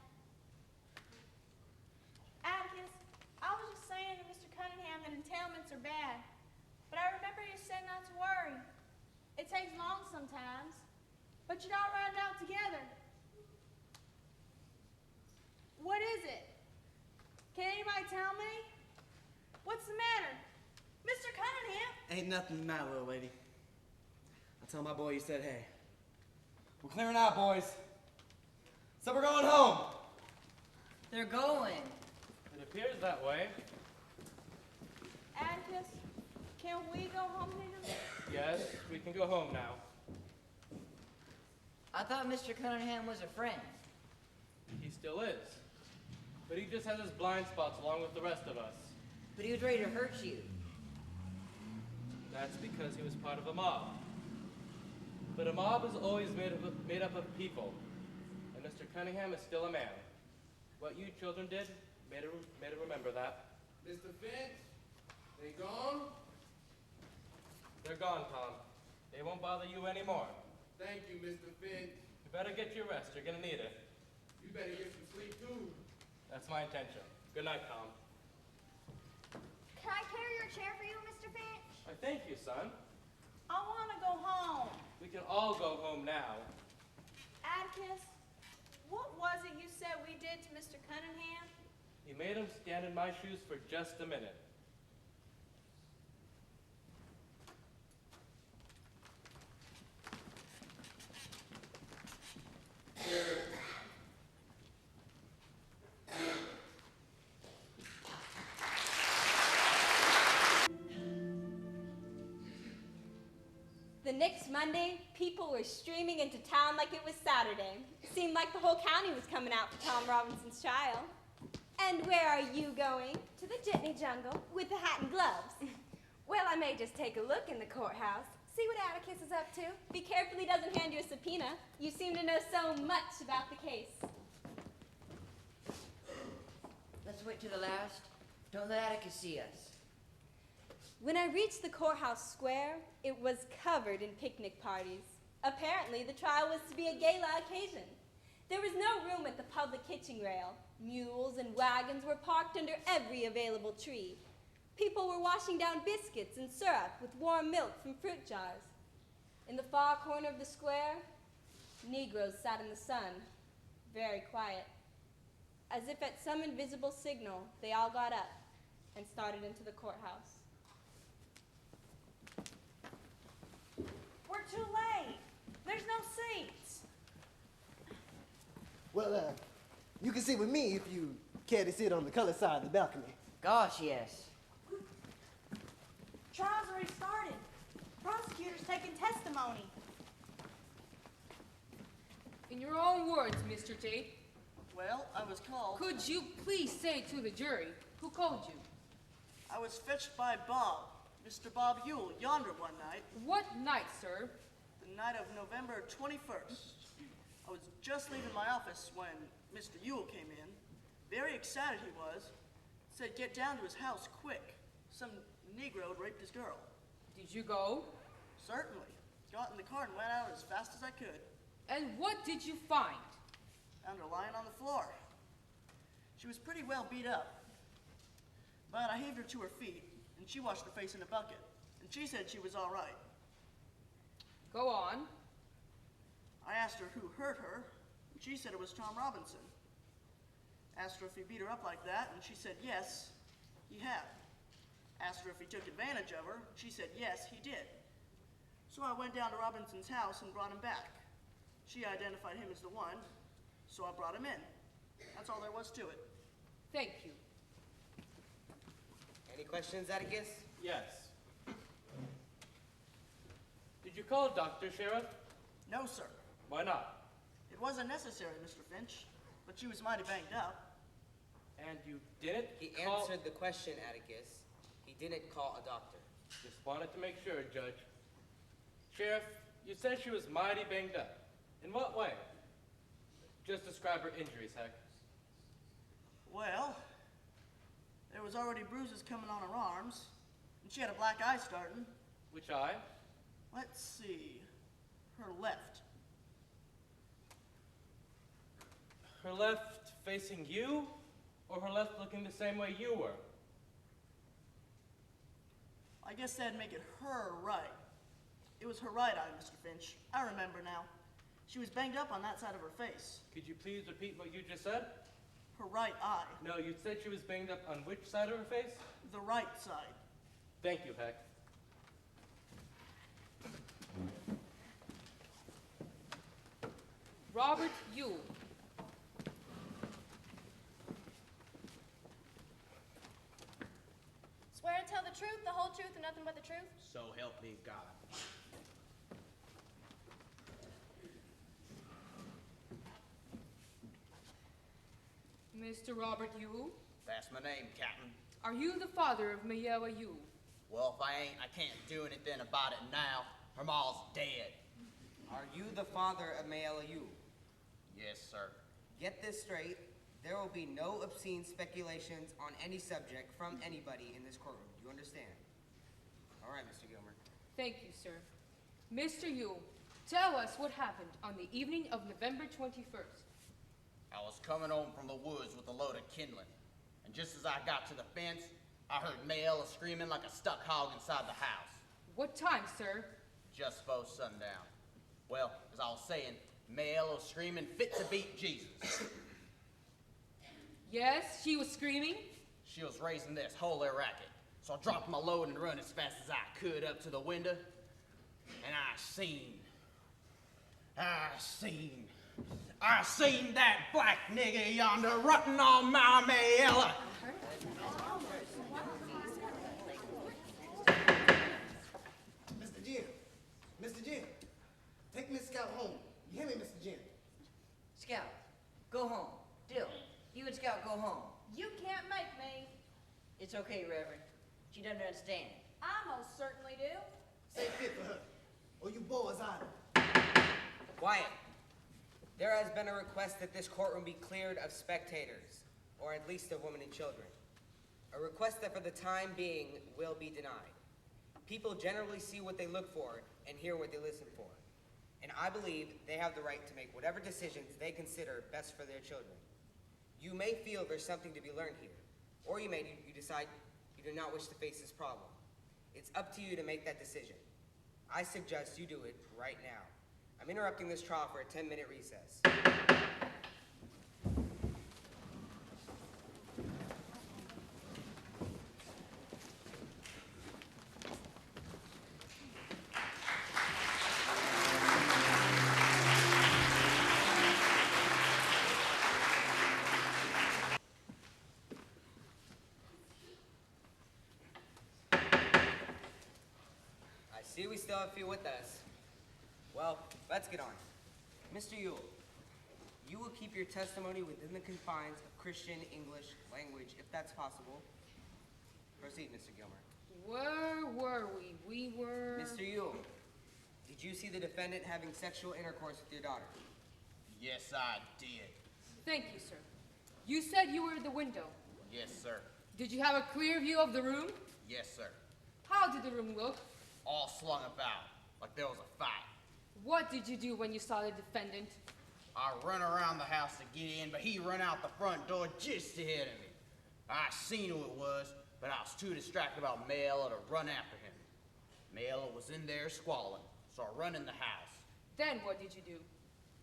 Atticus, I was just saying to Mr. Cunningham that entailments are bad. But I remember you said not to worry. It takes long sometimes, but you'd all ride it out together. What is it? Can anybody tell me? What's the matter? Mr. Cunningham? Ain't nothing the matter, little lady. I tell my boy you said hey. We're clearing out, boys. So we're going home. They're going. It appears that way. Atticus, can we go home now? Yes, we can go home now. I thought Mr. Cunningham was a friend. He still is. But he just has his blind spots along with the rest of us. But he was ready to hurt you. That's because he was part of a mob. But a mob is always made up of people. And Mr. Cunningham is still a man. What you children did made her remember that. Mr. Finch, they gone? They're gone, Tom. They won't bother you anymore. Thank you, Mr. Finch. You better get your rest. You're gonna need it. You better get some sleep, too. That's my intention. Good night, Tom. Can I carry your chair for you, Mr. Finch? I thank you, son. I want to go home. We can all go home now. Atticus, what was it you said we did to Mr. Cunningham? You made him stand in my shoes for just a minute. The next Monday, people were streaming into town like it was Saturday. It seemed like the whole county was coming out for Tom Robinson's trial. And where are you going? To the jitney jungle. With the hat and gloves. Well, I may just take a look in the courthouse, see what Atticus is up to. Be careful he doesn't hand you a subpoena. You seem to know so much about the case. Let's wait till the last. Don't let Atticus see us. When I reached the courthouse square, it was covered in picnic parties. Apparently, the trial was to be a gala occasion. There was no room at the public hitching rail. Mules and wagons were parked under every available tree. People were washing down biscuits and syrup with warm milk from fruit jars. In the far corner of the square, Negroes sat in the sun, very quiet. As if at some invisible signal, they all got up and started into the courthouse. We're too late. There's no seats. Well, you can sit with me if you care to sit on the colored side of the balcony. Gosh, yes. Trial's already started. Prosecutor's taking testimony. In your own words, Mr. Tate, Well, I was called. could you please say to the jury who called you? I was fetched by Bob, Mr. Bob Yule, yonder one night. What night, sir? The night of November 21st. I was just leaving my office when Mr. Yule came in. Very excited he was. Said get down to his house quick. Some Negro had raped his girl. Did you go? Certainly. Got in the car and went out as fast as I could. And what did you find? Found her lying on the floor. She was pretty well beat up. But I heaved her to her feet, and she washed her face in a bucket. And she said she was all right. Go on. I asked her who hurt her, and she said it was Tom Robinson. Asked her if he beat her up like that, and she said yes, he had. Asked her if he took advantage of her, and she said yes, he did. So I went down to Robinson's house and brought him back. She identified him as the one, so I brought him in. That's all there was to it. Thank you. Any questions, Atticus? Yes. Did you call a doctor, Sheriff? No, sir. Why not? It wasn't necessary, Mr. Finch, but she was mighty banged up. And you didn't He call... answered the question, Atticus. He didn't call a doctor. Just wanted to make sure, Judge. Sheriff, you said she was mighty banged up. In what way? Just describe her injuries, Heck. Well, there was already bruises coming on her arms, and she had a black eye starting. Which eye? Let's see. Her left. Her left facing you, or her left looking the same way you were? I guess that'd make it her right. It was her right eye, Mr. Finch. I remember now. She was banged up on that side of her face. Could you please repeat what you just said? Her right eye. No, you said she was banged up on which side of her face? The right side. Thank you, Heck. Robert Yule. Swear to tell the truth, the whole truth, and nothing but the truth? So help me God. Mr. Robert Yule, That's my name, Captain. are you the father of Mayella Yule? Well, if I ain't, I can't do anything about it now. Her ma's dead. Are you the father of Mayella Yule? Yes, sir. Get this straight. There will be no obscene speculations on any subject from anybody in this courtroom. Do you understand? All right, Mr. Gilmer. Thank you, sir. Mr. Yule, tell us what happened on the evening of November 21st. I was coming home from the woods with a load of kindling, and just as I got to the fence, I heard Mayella screaming like a stuck hog inside the house. What time, sir? Just before sundown. Well, as I was saying, Mayella was screaming fit to beat Jesus. Yes, she was screaming. She was raising this holy racket, so I dropped my load and run as fast as I could up to the window, and I seen that black nigger yonder rutting on my Mayella. Mr. Jim, take Miss Scout home. You hear me, Mr. Jim? Scout, go home. Dill, you and Scout go home. You can't make me. It's okay, Reverend. She doesn't understand. I most certainly do. Say fit for her, or you boys out. Quiet. There has been a request that this courtroom be cleared of spectators, or at least of women and children. A request that for the time being will be denied. People generally see what they look for and hear what they listen for. And I believe they have the right to make whatever decisions they consider best for their children. You may feel there's something to be learned here, or you decide you do not wish to face this problem. It's up to you to make that decision. I suggest you do it right now. I'm interrupting this trial for a 10-minute recess. I see we still have a few with us. Well, let's get on. Mr. Yule, you will keep your testimony within the confines of Christian English language, if that's possible. Proceed, Mr. Gilmer. Where were we? We were... Mr. Yule, did you see the defendant having sexual intercourse with your daughter? Yes, I did. Thank you, sir. You said you were at the window. Yes, sir. Did you have a clear view of the room? Yes, sir. How did the room look? All slung about, like there was a fight. What did you do when you saw the defendant? I run around the house to get in, but he run out the front door just ahead of me. I seen who it was, but I was too distracted about Mayella to run after him. Mayella was in there squalling, so I run in the house. Then what did you do?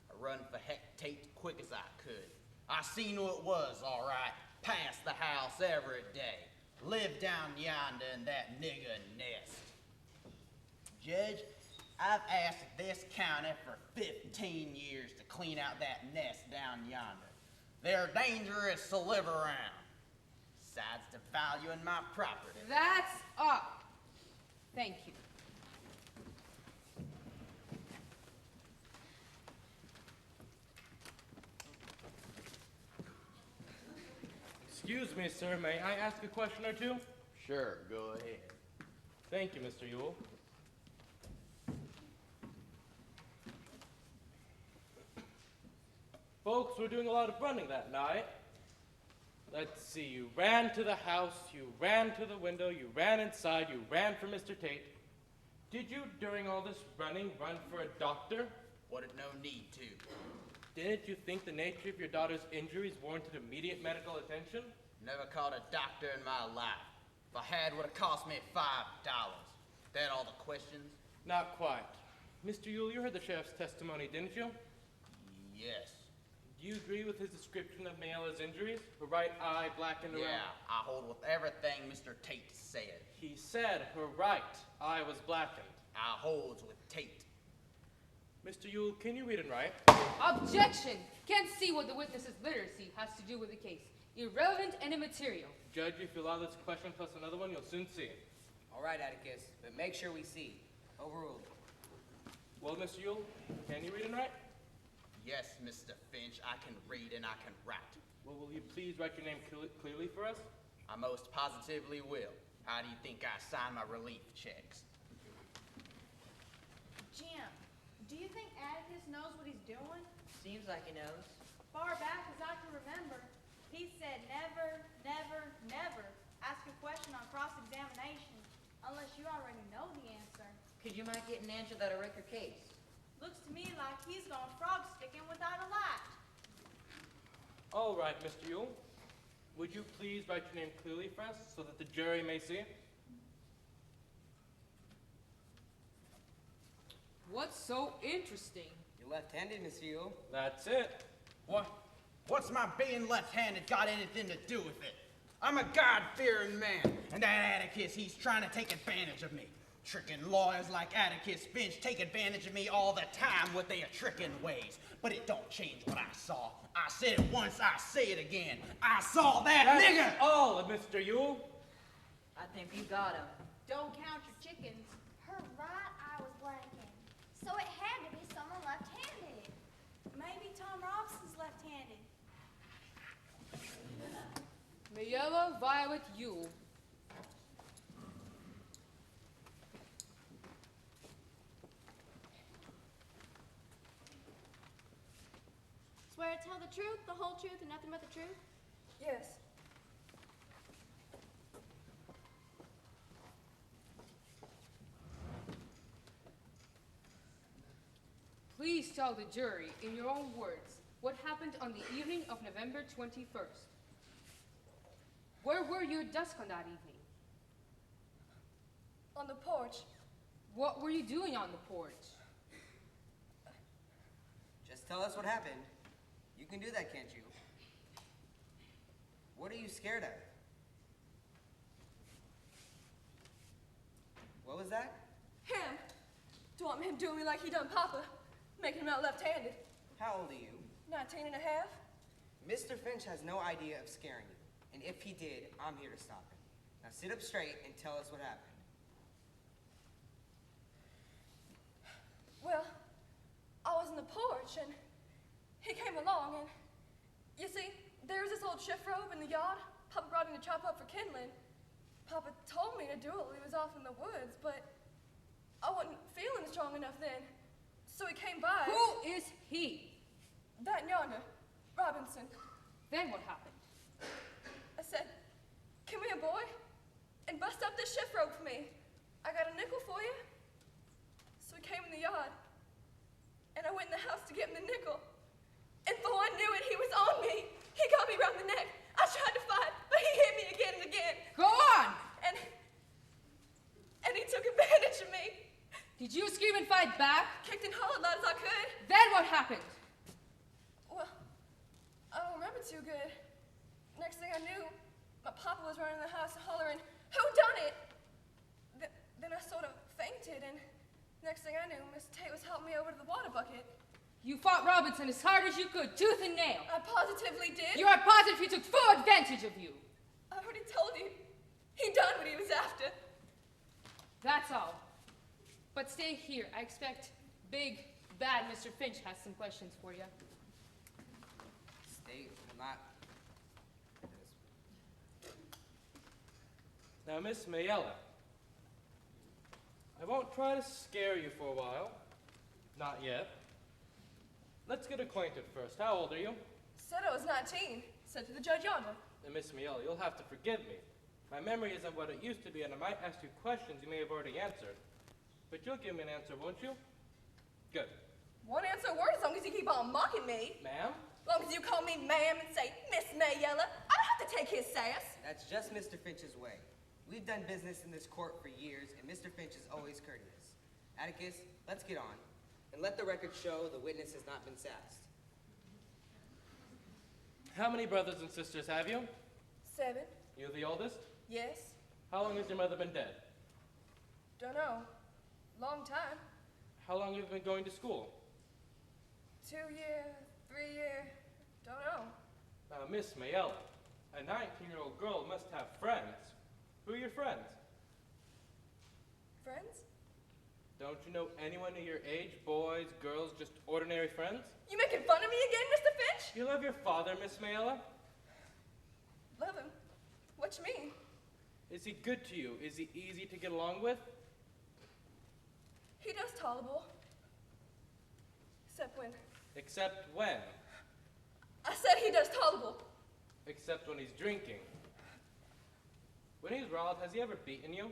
I run for Heck Tate quick as I could. I seen who it was, all right. Past the house every day. Lived down yonder in that nigger nest. Judge, I've asked this county for 15 years to clean out that nest down yonder. They're dangerous to live around. Besides devaluing my property. That's up. Thank you. Excuse me, sir. May I ask a question or two? Sure, go ahead. Thank you, Mr. Yule. Folks were doing a lot of running that night. Let's see, you ran to the house, you ran to the window, you ran inside, you ran for Mr. Tate. Did you, during all this running, run for a doctor? Wouldn't no need to. Didn't you think the nature of your daughter's injuries warranted immediate medical attention? Never caught a doctor in my life. If I had, would have cost me $5. That all the questions? Not quite. Mr. Yule, you heard the sheriff's testimony, didn't you? Yes. Do you agree with his description of Mayella's injuries? Her right eye blackened around. Yeah, I hold with everything Mr. Tate said. He said her right eye was blackened. I holds with Tate. Mr. Yule, can you read and write? Objection! Can't see what the witness's literacy has to do with the case. Irrelevant and immaterial. Judge, if you allow this question plus another one, you'll soon see. All right, Atticus, but make sure we see. Overruled. Well, Mr. Yule, can you read and write? Yes, Mr. Finch, I can read and I can write. Well, will you please write your name clearly for us? I most positively will. How do you think I sign my relief checks? Jim, do you think Atticus knows what he's doing? Seems like he knows. Far back as I can remember, he said never, never, never ask a question on cross-examination unless you already know the answer. Cause you might get an answer that'll wreck your case. Looks to me like he's gone frog sticking without a light. All right, Mr. Yule. Would you please write your name clearly for us so that the jury may see? What's so interesting? You're left-handed, Mr. Yule. That's it. What? What's my being left-handed got anything to do with it? I'm a God-fearing man, and that Atticus, he's trying to take advantage of me. Tricking lawyers like Atticus Finch take advantage of me all the time with their tricking ways. But it don't change what I saw. I said it once, I say it again. I saw that nigger! That's all, Mr. Yule. I think you got him. Don't count your chickens. Her right eye was blanking, so it had to be someone left-handed. Maybe Tom Robson's left-handed. Mayella Violet Yule. Swear to tell the truth, the whole truth, and nothing but the truth? Yes. Please tell the jury, in your own words, what happened on the evening of November 21st. Where were you at dusk on that evening? On the porch. What were you doing on the porch? Just tell us what happened. You can do that, can't you? What are you scared of? What was that? Him. Do you want him doing me like he done Papa? Making him out left-handed. How old are you? 19 and a half. Mr. Finch has no idea of scaring you. And if he did, I'm here to stop him. Now sit up straight and tell us what happened. Well, I was on the porch and he came along and, you see, there was this old shift robe in the yard Papa brought in to chop up for kindling. Papa told me to do it while he was off in the woods, but I wasn't feeling strong enough then. So he came by. Who is he? That yonder, Robinson. Then what happened? I said, come here, boy, and bust up this shift rope for me. I got a nickel for you. So he came in the yard, and I went in the house to get him the nickel. And before I knew it, he was on me. He got me around the neck. I tried to fight, but he hit me again and again. Go on! And he took advantage of me. Did you scream and fight back? Kicked and hollered loud as I could. Then what happened? Well, I don't remember too good. Next thing I knew, my papa was running in the house hollering, who done it? Then I sort of fainted, and next thing I knew, Miss Tate was helping me over to the water bucket. You fought Robinson as hard as you could, tooth and nail. I positively did. You are positive he took full advantage of you. I already told you. He done what he was after. That's all. But stay here. I expect big, bad Mr. Finch has some questions for you. Stay not. Now, Miss Mayella, I won't try to scare you for a while. Not yet. Let's get acquainted first. How old are you? Said I was 19. Said to the judge yonder. And Miss Mayella, you'll have to forgive me. My memory isn't what it used to be, and I might ask you questions you may have already answered. But you'll give me an answer, won't you? Good. One answer word as long as you keep on mocking me. Ma'am? As long as you call me ma'am and say Miss Mayella. I don't have to take his sass. That's just Mr. Finch's way. We've done business in this court for years, and Mr. Finch is always courteous. Atticus, let's get on, and let the record show the witness has not been sassed. How many brothers and sisters have you? 7. You the oldest? Yes. How long has your mother been dead? Don't know. Long time. How long have you been going to school? 2 year, 3 year, don't know. Now, Miss Mayella, a 19-year-old girl must have friends. Who are your friends? Don't you know anyone of your age? Boys, girls, just ordinary friends? You making fun of me again, Mr. Finch? You love your father, Miss Mayella? Love him? What you mean? Is he good to you? Is he easy to get along with? He does tolerable. Except when. Except when? I said he does tolerable. Except when he's drinking. When he's riled, has he ever beaten you?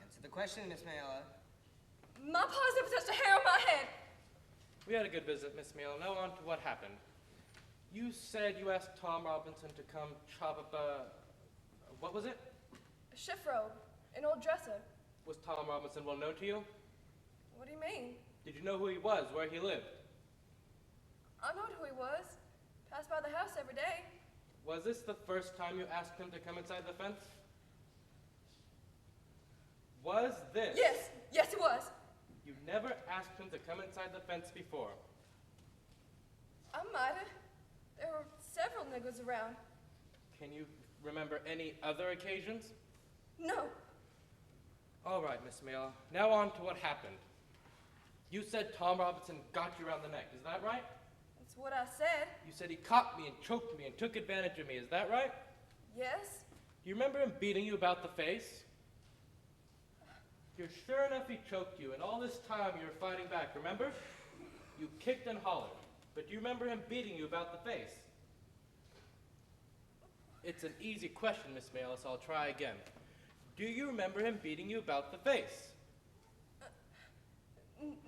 Answer the question, Miss Mayella. My pa's never touched a hair on my head. We had a good visit, Miss Mayella. Now on to what happened. You said you asked Tom Robinson to come chop up what was it? A shift robe. An old dresser. Was Tom Robinson well known to you? What do you mean? Did you know who he was, where he lived? I knowed who he was. Passed by the house every day. Was this the first time you asked him to come inside the fence? Was this? Yes, it was. You never asked him to come inside the fence before. I might have. There were several niggers around. Can you remember any other occasions? No. All right, Miss Mayella. Now on to what happened. You said Tom Robinson got you around the neck. Is that right? That's what I said. You said he caught me and choked me and took advantage of me. Is that right? Yes. Do you remember him beating you about the face? You're sure enough he choked you, and all this time you were fighting back, remember? You kicked and hollered, but do you remember him beating you about the face? It's an easy question, Miss Mayella, so I'll try again. Do you remember him beating you about the face?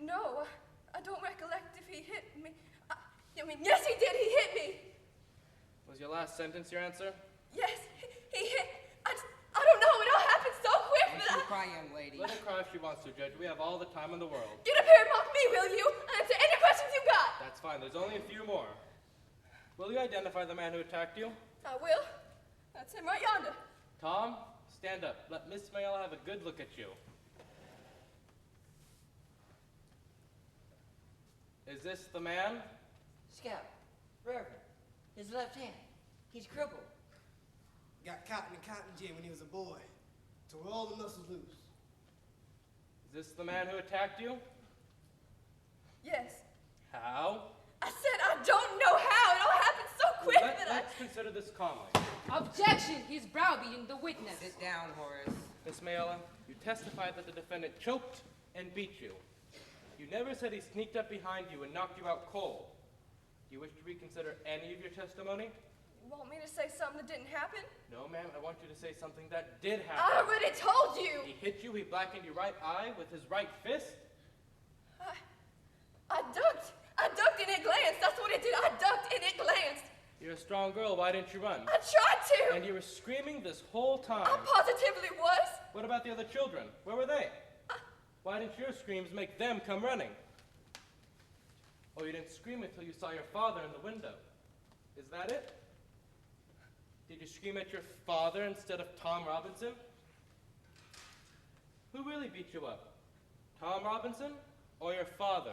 No, I don't recollect if he hit me. I mean, yes, he did. He hit me. Was your last sentence your answer? Yes, he hit. I don't know. It all happened so quick Don't that you cry, young lady. Let her cry if she wants to, Judge. We have all the time in the world. Get up here and mock me, will you? Answer any questions you got. That's fine. There's only a few more. Will you identify the man who attacked you? I will. That's him right yonder. Tom, stand up. Let Miss Mayella have a good look at you. Is this the man? Scout, Reverend, his left hand. He's crippled. Got caught in the cotton gin when he was a boy. Tore all the muscles loose. Is this the man who attacked you? Yes. How? I said I don't know how. It all happened so quick that Let's consider this calmly. Objection! He's browbeating the witness. Sit down, Horace. Miss Mayella, you testified that the defendant choked and beat you. You never said he sneaked up behind you and knocked you out cold. Do you wish to reconsider any of your testimony? You want me to say something that didn't happen? No, ma'am. I want you to say something that did happen. I already told you. He hit you. He blackened your right eye with his right fist. I ducked. I ducked and it glanced. That's what it did. I ducked and it glanced. You're a strong girl. Why didn't you run? I tried to. And you were screaming this whole time. I positively was. What about the other children? Where were they? Why didn't your screams make them come running? Oh, you didn't scream until you saw your father in the window. Is that it? Did you scream at your father instead of Tom Robinson? Who really beat you up? Tom Robinson or your father?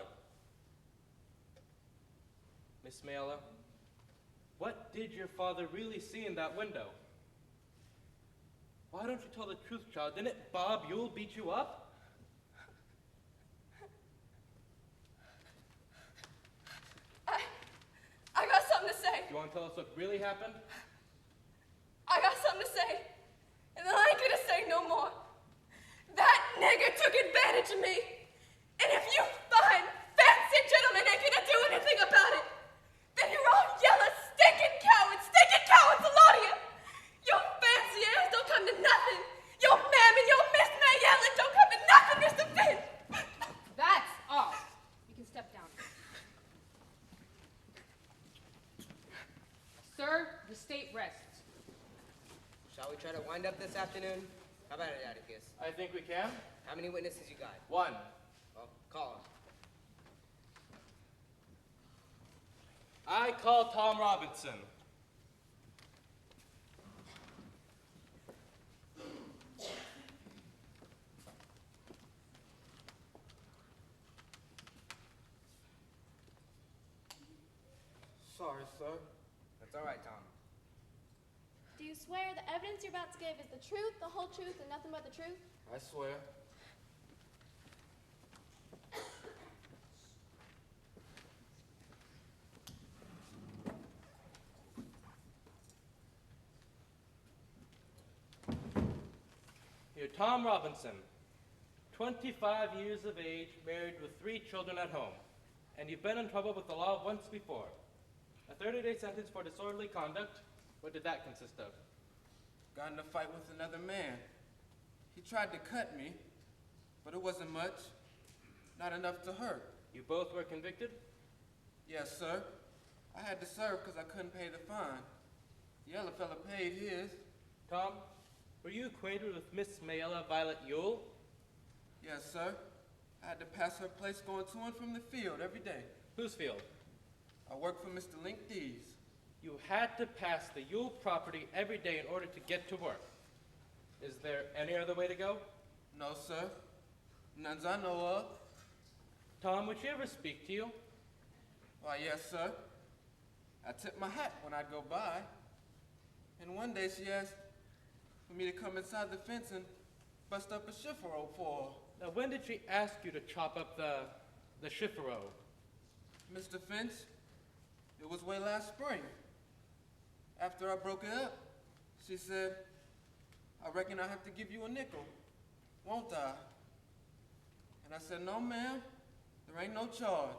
Miss Mayella, what did your father really see in that window? Why don't you tell the truth, child? Didn't Bob Yule beat you up? I got something to say. You want to tell us what really happened? I got something to say. And then I ain't gonna say no more. That nigger took advantage of me. And if you fine, fancy gentlemen ain't gonna do anything about it, then you're all yellow, stinking cowards, a lot of you. Your fancy ass don't come to nothing. Your ma'am and your Miss Mayella don't come to nothing, Mr. Finch. That's all. You can step down. Sir, the state rests. Shall we try to wind up this afternoon? How about it, Atticus? I think we can. How many witnesses you got? One. Well, call him. I call Tom Robinson. Sorry, sir. That's all right, Tom. Do you swear the evidence you're about to give is the truth, the whole truth, and nothing but the truth? I swear. Tom Robinson, 25 years of age, married with 3 children at home, and you've been in trouble with the law once before. A 30-day sentence for disorderly conduct. What did that consist of? Got in a fight with another man. He tried to cut me, but it wasn't much. Not enough to hurt. You both were convicted? Yes, sir. I had to serve because I couldn't pay the fine. The other fella paid his. Tom, were you acquainted with Miss Mayella Violet Yule? Yes, sir. I had to pass her place going to and from the field every day. Whose field? I worked for Mr. Link D's. You had to pass the Yule property every day in order to get to work. Is there any other way to go? No, sir. None's I know of. Tom, would she ever speak to you? Why, yes, sir. I tipped my hat when I'd go by. And one day she asked for me to come inside the fence and bust up a chifferow for her. Now, when did she ask you to chop up the chifferow? Mr. Finch, it was way last spring. After I broke it up, she said, I reckon I have to give you a nickel, won't I? And I said, no, ma'am, there ain't no charge.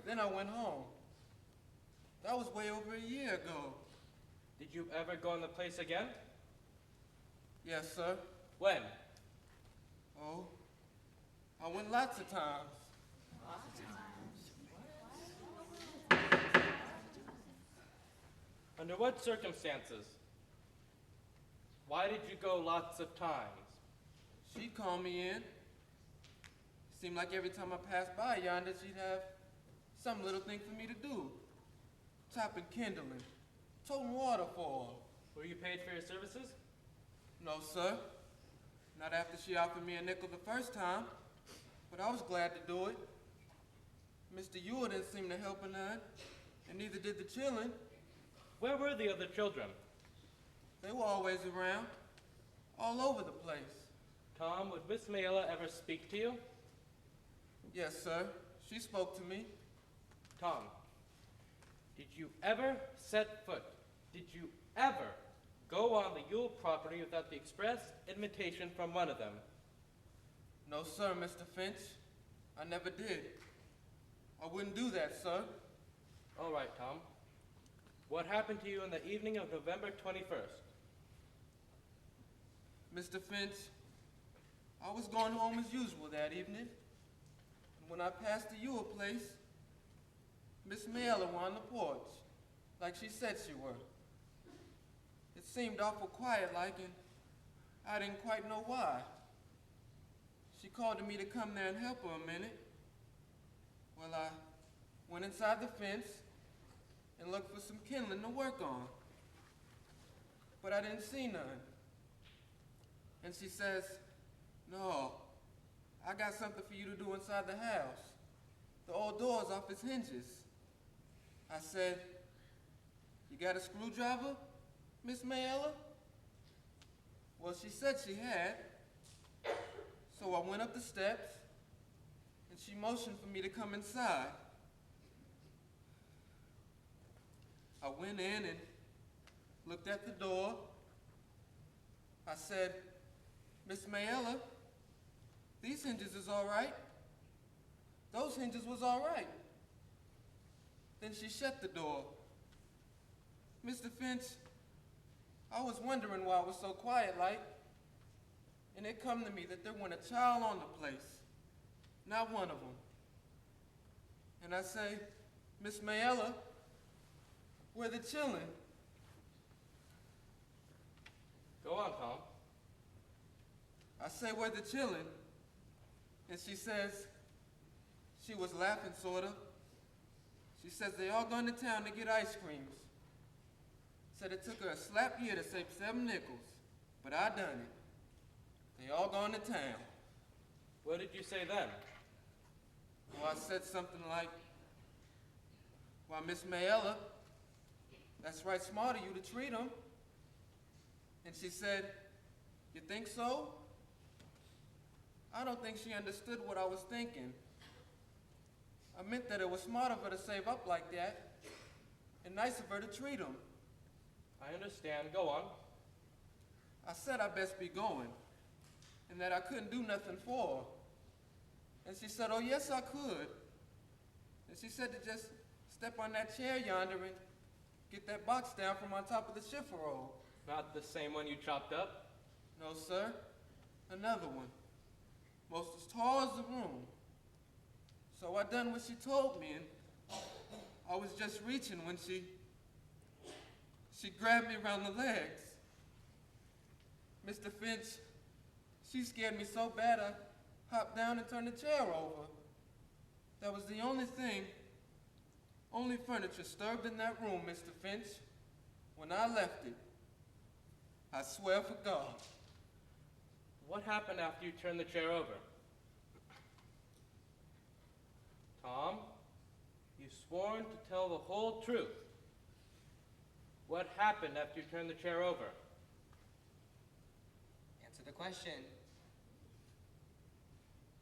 Then I went home. That was way over a year ago. Did you ever go in the place again? Yes, sir. When? Oh, I went lots of times. Under what circumstances? Why did you go lots of times? She'd call me in. Seemed like every time I passed by yonder, she'd have some little thing for me to do. Chopping kindling, toting water for her. Were you paid for your services? No, sir. Not after she offered me a nickel the first time, but I was glad to do it. Mr. Ewell didn't seem to help her none, and neither did the children. Where were the other children? They were always around, all over the place. Tom, would Miss Mayella ever speak to you? Yes, sir. She spoke to me. Tom, did you ever set foot, did you ever go on the Yule property without the express invitation from one of them? No, sir, Mr. Finch. I never did. I wouldn't do that, sir. All right, Tom. What happened to you on the evening of November 21st? Mr. Finch, I was going home as usual that evening. And when I passed the Ewell place, Miss Mayella were on the porch, like she said she were. It seemed awful quiet-like, and I didn't quite know why. She called to me to come there and help her a minute. Well, I went inside the fence and looked for some kindling to work on. But I didn't see none. And she says, no, I got something for you to do inside the house. The old door's off its hinges. I said, you got a screwdriver, Miss Mayella? Well, she said she had. So I went up the steps, and she motioned for me to come inside. I went in and looked at the door. I said, Miss Mayella, these hinges is all right. Those hinges was all right. Then she shut the door. Mr. Finch, I was wondering why I was so quiet-like, and it come to me that there wasn't a child on the place, not one of them. And I say, Miss Mayella, where the children? Go on, Tom. I say, where the children? And she says, she was laughing, sort of. She says they all gone to town to get ice creams. Said it took her a slap year to save 7 nickels, but I done it. They all gone to town. What did you say then? Well, I said something like, why, Miss Mayella, that's right smart of you to treat them. And she said, you think so? I don't think she understood what I was thinking. I meant that it was smart of her to save up like that, and nice of her to treat them. I understand. Go on. I said I best be going. and that I couldn't do nothing for her. And she said, oh, yes, I could. And she said to just step on that chair yonder and get that box down from on top of the shiffer roll. Not the same one you chopped up? No, sir. Another one. Most as tall as the room. So I done what she told me, and I was just reaching when she grabbed me around the legs. Mr. Finch, she scared me so bad I hopped down and turned the chair over. That was the only furniture disturbed in that room, Mr. Finch. When I left it, I swear for God. What happened after you turned the chair over? Tom, you've sworn to tell the whole truth. What happened after you turned the chair over? Answer the question.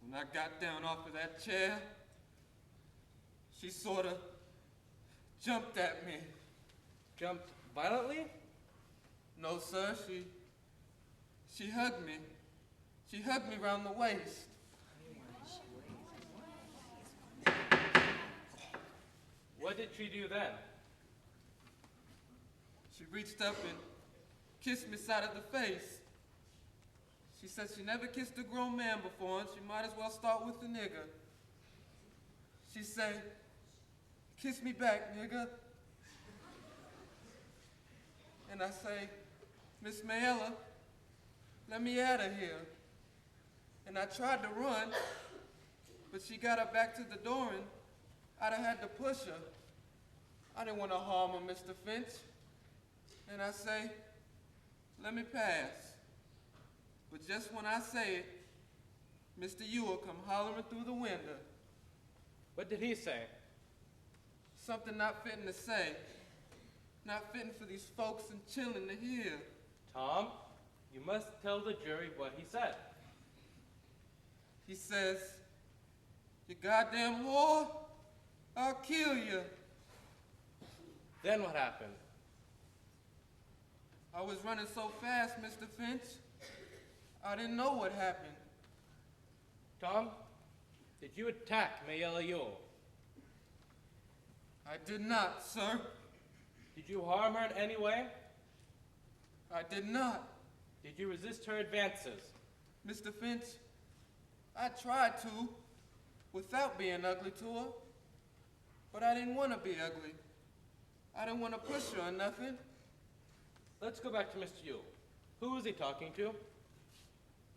When I got down off of that chair, she sort of jumped at me. Jumped violently? No, sir. She hugged me. She hugged me around the waist. What did she do then? She reached up and kissed me side of the face. She said she never kissed a grown man before, and she might as well start with the nigger. She said, kiss me back, nigga. And I say, Miss Mayella, let me out of here. And I tried to run, but she got her back to the door, and I'd have had to push her. I didn't want to harm her, Mr. Finch. And I say, let me pass. But just when I say it, Mr. Ewell come hollering through the window. What did he say? Something not fitting to say. Not fitting for these folks in chillin' to hear. Tom, you must tell the jury what he said. He says, you goddamn whore, I'll kill you. Then what happened? I was running so fast, Mr. Finch, I didn't know what happened. Tom, did you attack Mayella Ewell? I did not, sir. Did you harm her in any way? I did not. Did you resist her advances? Mr. Finch, I tried to, without being ugly to her. But I didn't want to be ugly. I didn't want to push her or nothing. Let's go back to Mr. Ewell. Who was he talking to?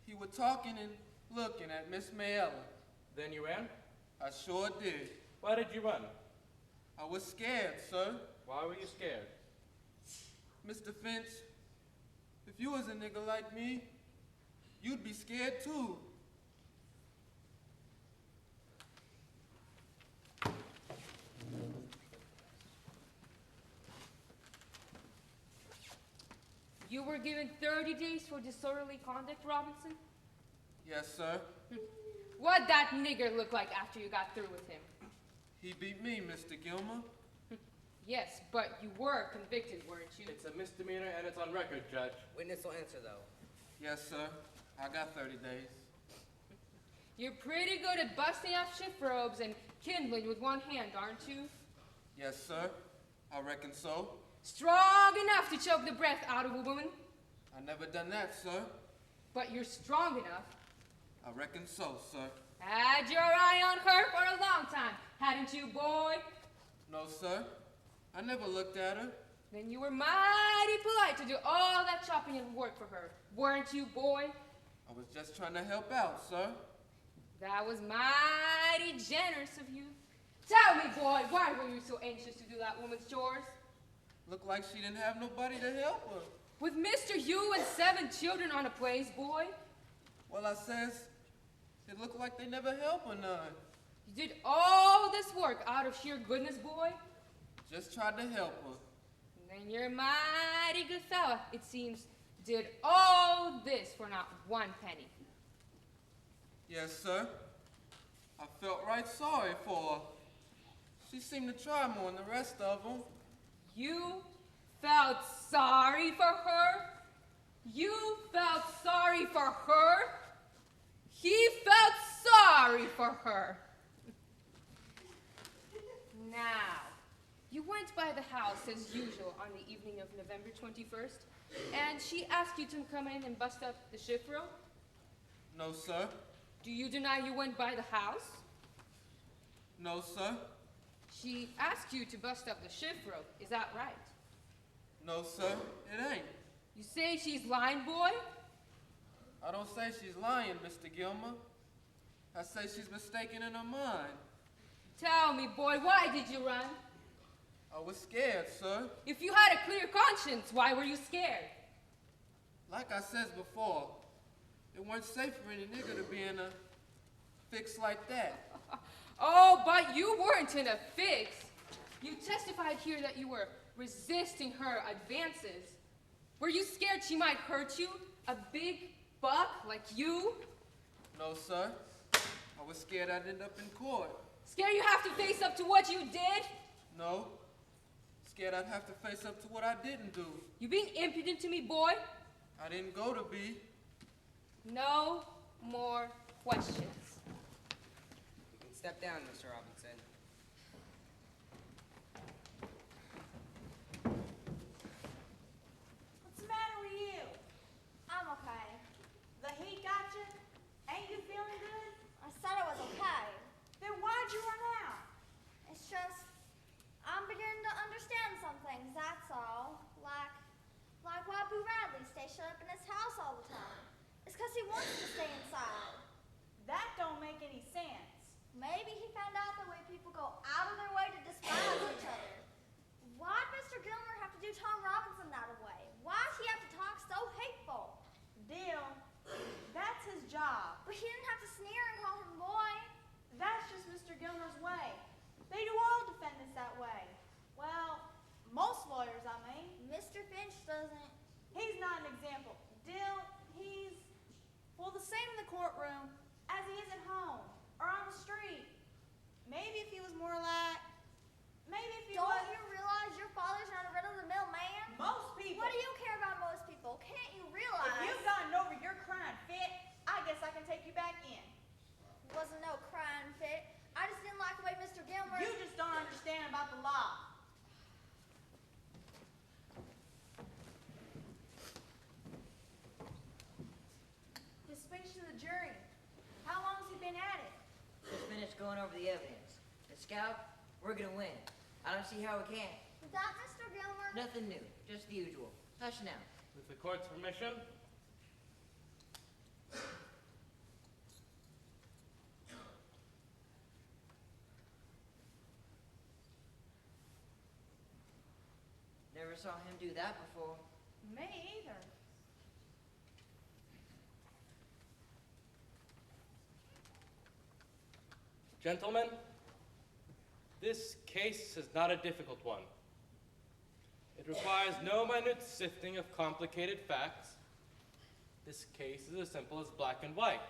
He was talking and looking at Miss Mayella. Then you ran? I sure did. Why did you run? I was scared, sir. Why were you scared? Mr. Finch, if you was a nigga like me, you'd be scared too. You were given 30 days for disorderly conduct, Robinson? Yes, sir. What'd that nigger look like after you got through with him? He beat me, Mr. Gilmer. Yes, but you were convicted, weren't you? It's a misdemeanor and it's on record, Judge. Witness will answer, though. Yes, sir. I got 30 days. You're pretty good at busting up shift robes and kindling with one hand, aren't you? Yes, sir. I reckon so. Strong enough to choke the breath out of a woman? I never done that, sir. But you're strong enough. I reckon so, sir. Had your eye on her for a long time, hadn't you, boy? No, sir. I never looked at her. Then you were mighty polite to do all that shopping and work for her, weren't you, boy? I was just trying to help out, sir. That was mighty generous of you. Tell me, boy, why were you so anxious to do that woman's chores? Looked like she didn't have nobody to help her. With Mr. Hugh and 7 children on a place, boy? Well, I says, it looked like they never help her none. You did all this work out of sheer goodness, boy? Just tried to help her. Then you're a mighty good fella, it seems. Did all this for not 1 penny. Yes, sir. I felt right sorry for her. She seemed to try more than the rest of them. You felt sorry for her? You felt sorry for her? He felt sorry for her. Now, you went by the house as usual on the evening of November 21st, and she asked you to come in and bust up the shift rope? No, sir. Do you deny you went by the house? No, sir. She asked you to bust up the shift rope, is that right? No, sir, it ain't. You say she's lying, boy? I don't say she's lying, Mr. Gilmer. I say she's mistaken in her mind. Tell me, boy, why did you run? I was scared, sir. If you had a clear conscience, why were you scared? Like I said before, it wasn't safe for any nigger to be in a fix like that. Oh, but you weren't in a fix. You testified here that you were resisting her advances. Were you scared she might hurt you? A big buck like you? No, sir. I was scared I'd end up in court. Scared you have to face up to what you did? No. Scared I'd have to face up to what I didn't do. You being impudent to me, boy? I didn't go to be. No more questions. You can step down, Mr. Robinson. What's the matter with you? I'm okay. The heat got you? Ain't you feeling good? I said it was okay. Then why'd you run out? It's just, I'm beginning to understand some things, that's all. Like why Boo Radley stays shut up in his house all the time. It's because he wants to stay inside. That don't make any sense. Maybe he found out the way people go out of their way to despise each other. Why'd Mr. Gilmer have to do Tom Robinson that way? Why'd he have to talk so hateful? Dill, that's his job. But he didn't have to sneer and call him boy. That's just Mr. Gilmer's way. They do all defendants that way. Well, most lawyers, I mean. Mr. Finch doesn't. He's not an example. Dill, he's, well, the same in the courtroom as he is at home or on the street. Maybe if he was more like, maybe if he Don't was. you realize your father's not a run-of-the-mill man? Most people. What do you care about most people? Can't you realize? If you've gotten over your crying fit, I guess I can take you back in. It wasn't no crying fit. I just didn't like the way Mr. Gilmer. You just don't understand about the law. The speech to the jury. How long has he been at it? Just finished going over the evidence. The scout, we're gonna win. I don't see how we can't. Is that Mr. Gilmer? Nothing new, just the usual. Hush now. With the court's permission, Never saw him do that before. Me either. gentlemen, this case is not a difficult one. It requires no minute sifting of complicated facts. This case is as simple as black and white.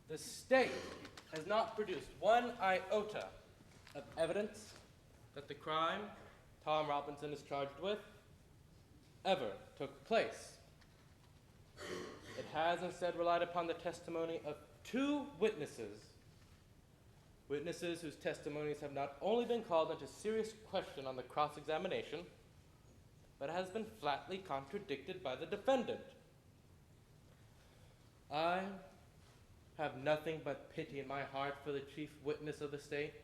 The state has not produced one iota of evidence that the crime Tom Robinson is charged with ever took place. It has instead relied upon the testimony of two witnesses whose testimonies have not only been called into serious question on the cross-examination, but has been flatly contradicted by the defendant. I have nothing but pity in my heart for the chief witness of the state,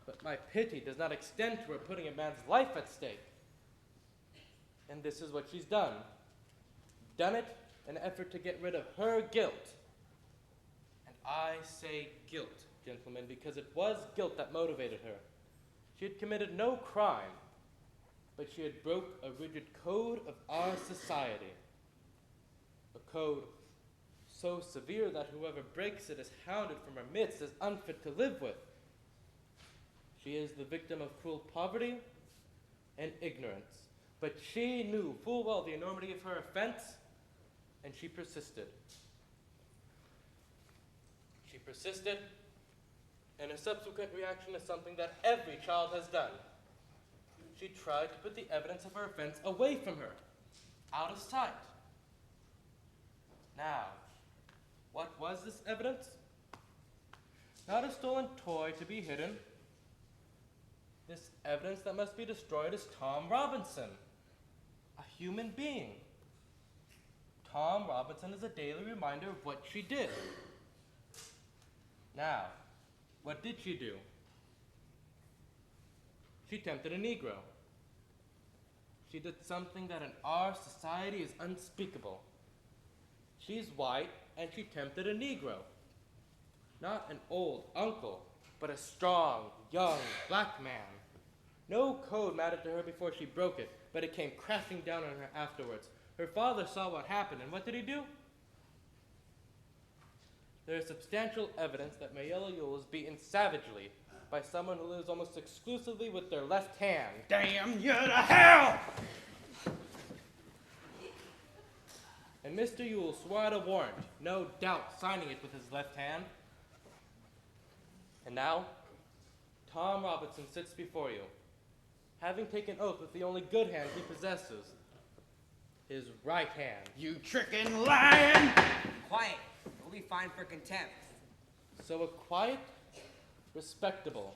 but my pity does not extend to her putting a man's life at stake. And this is what she's done. Done it in an effort to get rid of her guilt. And I say guilt, gentlemen, because it was guilt that motivated her. She had committed no crime, but she had broke a rigid code of our society. A code so severe that whoever breaks it is hounded from her midst as unfit to live with. She is the victim of cruel poverty and ignorance, but she knew full well the enormity of her offense, and she persisted. She persisted, and a subsequent reaction is something that every child has done. She tried to put the evidence of her offense away from her, out of sight. Now, What was this evidence? Not a stolen toy to be hidden. This evidence that must be destroyed is Tom Robinson, a human being. Tom Robinson is a daily reminder of what she did. Now, what did she do? She tempted a Negro. She did something that in our society is unspeakable. She's white, and she tempted a Negro. Not an old uncle, but a strong, young, black man. No code mattered to her before she broke it, but it came crashing down on her afterwards. Her father saw what happened, and what did he do? There is substantial evidence that Mayella Ewell was beaten savagely by someone who lives almost exclusively with their left hand. Damn you to hell! And Mr. Ewell swore out a warrant, no doubt signing it with his left hand. And now, Tom Robinson sits before you, having taken oath with the only good hand he possesses, his right hand. You tricking lion! Quiet. You'll be fined for contempt. So a quiet, respectable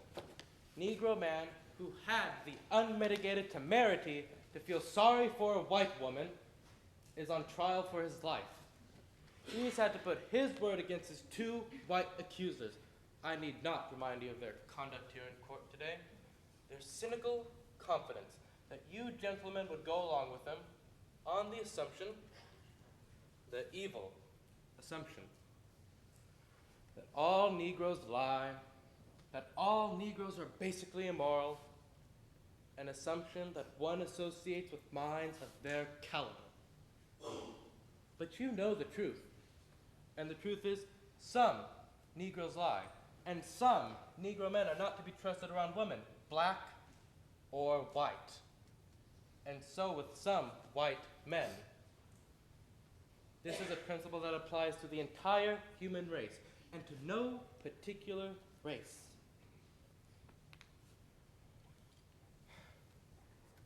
Negro man who had the unmitigated temerity to feel sorry for a white woman is on trial for his life. He has had to put his word against his two white accusers. I need not remind you of their conduct here in court today. Their cynical confidence that you gentlemen would go along with them on the assumption, the evil assumption, that all Negroes lie, that all Negroes are basically immoral, an assumption that one associates with minds of their caliber. But you know the truth, and the truth is some Negroes lie, and some Negro men are not to be trusted around women, black or white. And so with some white men. This is a principle that applies to the entire human race and to no particular race.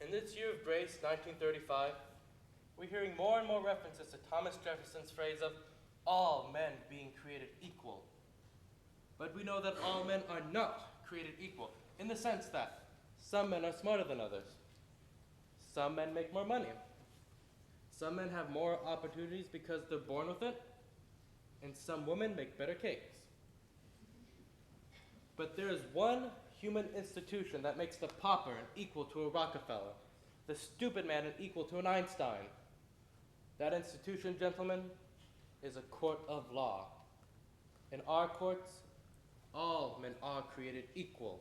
In this year of grace, 1935, we're hearing more and more references to Thomas Jefferson's phrase of all men being created equal. But we know that all men are not created equal in the sense that some men are smarter than others. Some men make more money. Some men have more opportunities because they're born with it, and some women make better cakes. But there is one human institution that makes the pauper an equal to a Rockefeller, the stupid man an equal to an Einstein. That institution, gentlemen, is a court of law. In our courts, all men are created equal.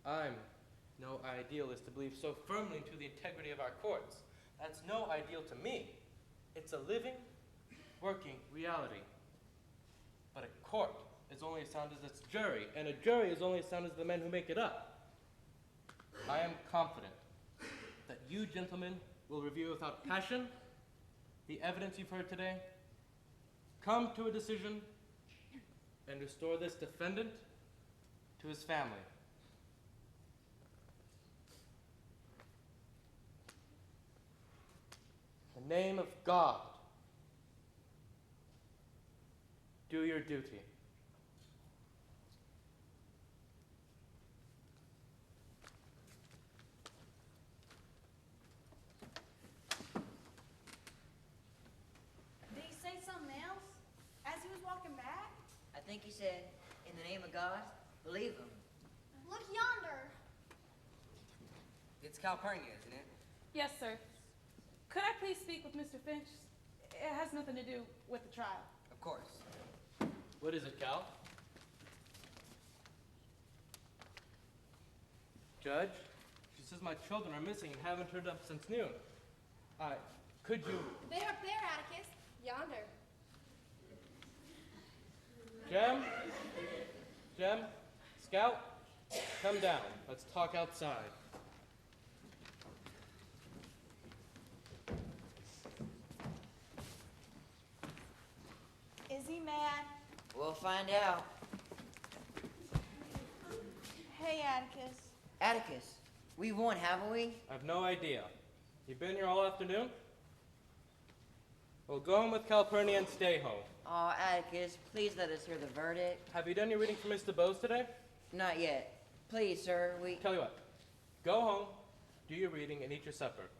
I'm no idealist to believe so firmly into the integrity of our courts. That's no ideal to me. It's a living, working reality. But a court is only as sound as its jury, and a jury is only as sound as the men who make it up. I am confident that you gentlemen will review without passion the evidence you've heard today, come to a decision, and restore this defendant to his family. In the name of God, do your duty. Did he say something else as he was walking back? I think he said, in the name of God, believe him. Look yonder. It's Calpurnia, isn't it? Yes, sir. Could I please speak with Mr. Finch? It has nothing to do with the trial. Of course. What is it, Cal? Judge, she says my children are missing and haven't turned up since noon. Could you... They're up there, Atticus. Yonder. Jem, Scout, come down. Let's talk outside. Is he mad? We'll find out. Hey, Atticus. Atticus, we won, haven't we? I have no idea. You've been here all afternoon? Well, go home with Calpurnia and stay home. Aw, Atticus, please let us hear the verdict. Have you done your reading for Mr. Bose today? Not yet. Please, sir, we... Tell you what. Go home, do your reading, and eat your supper.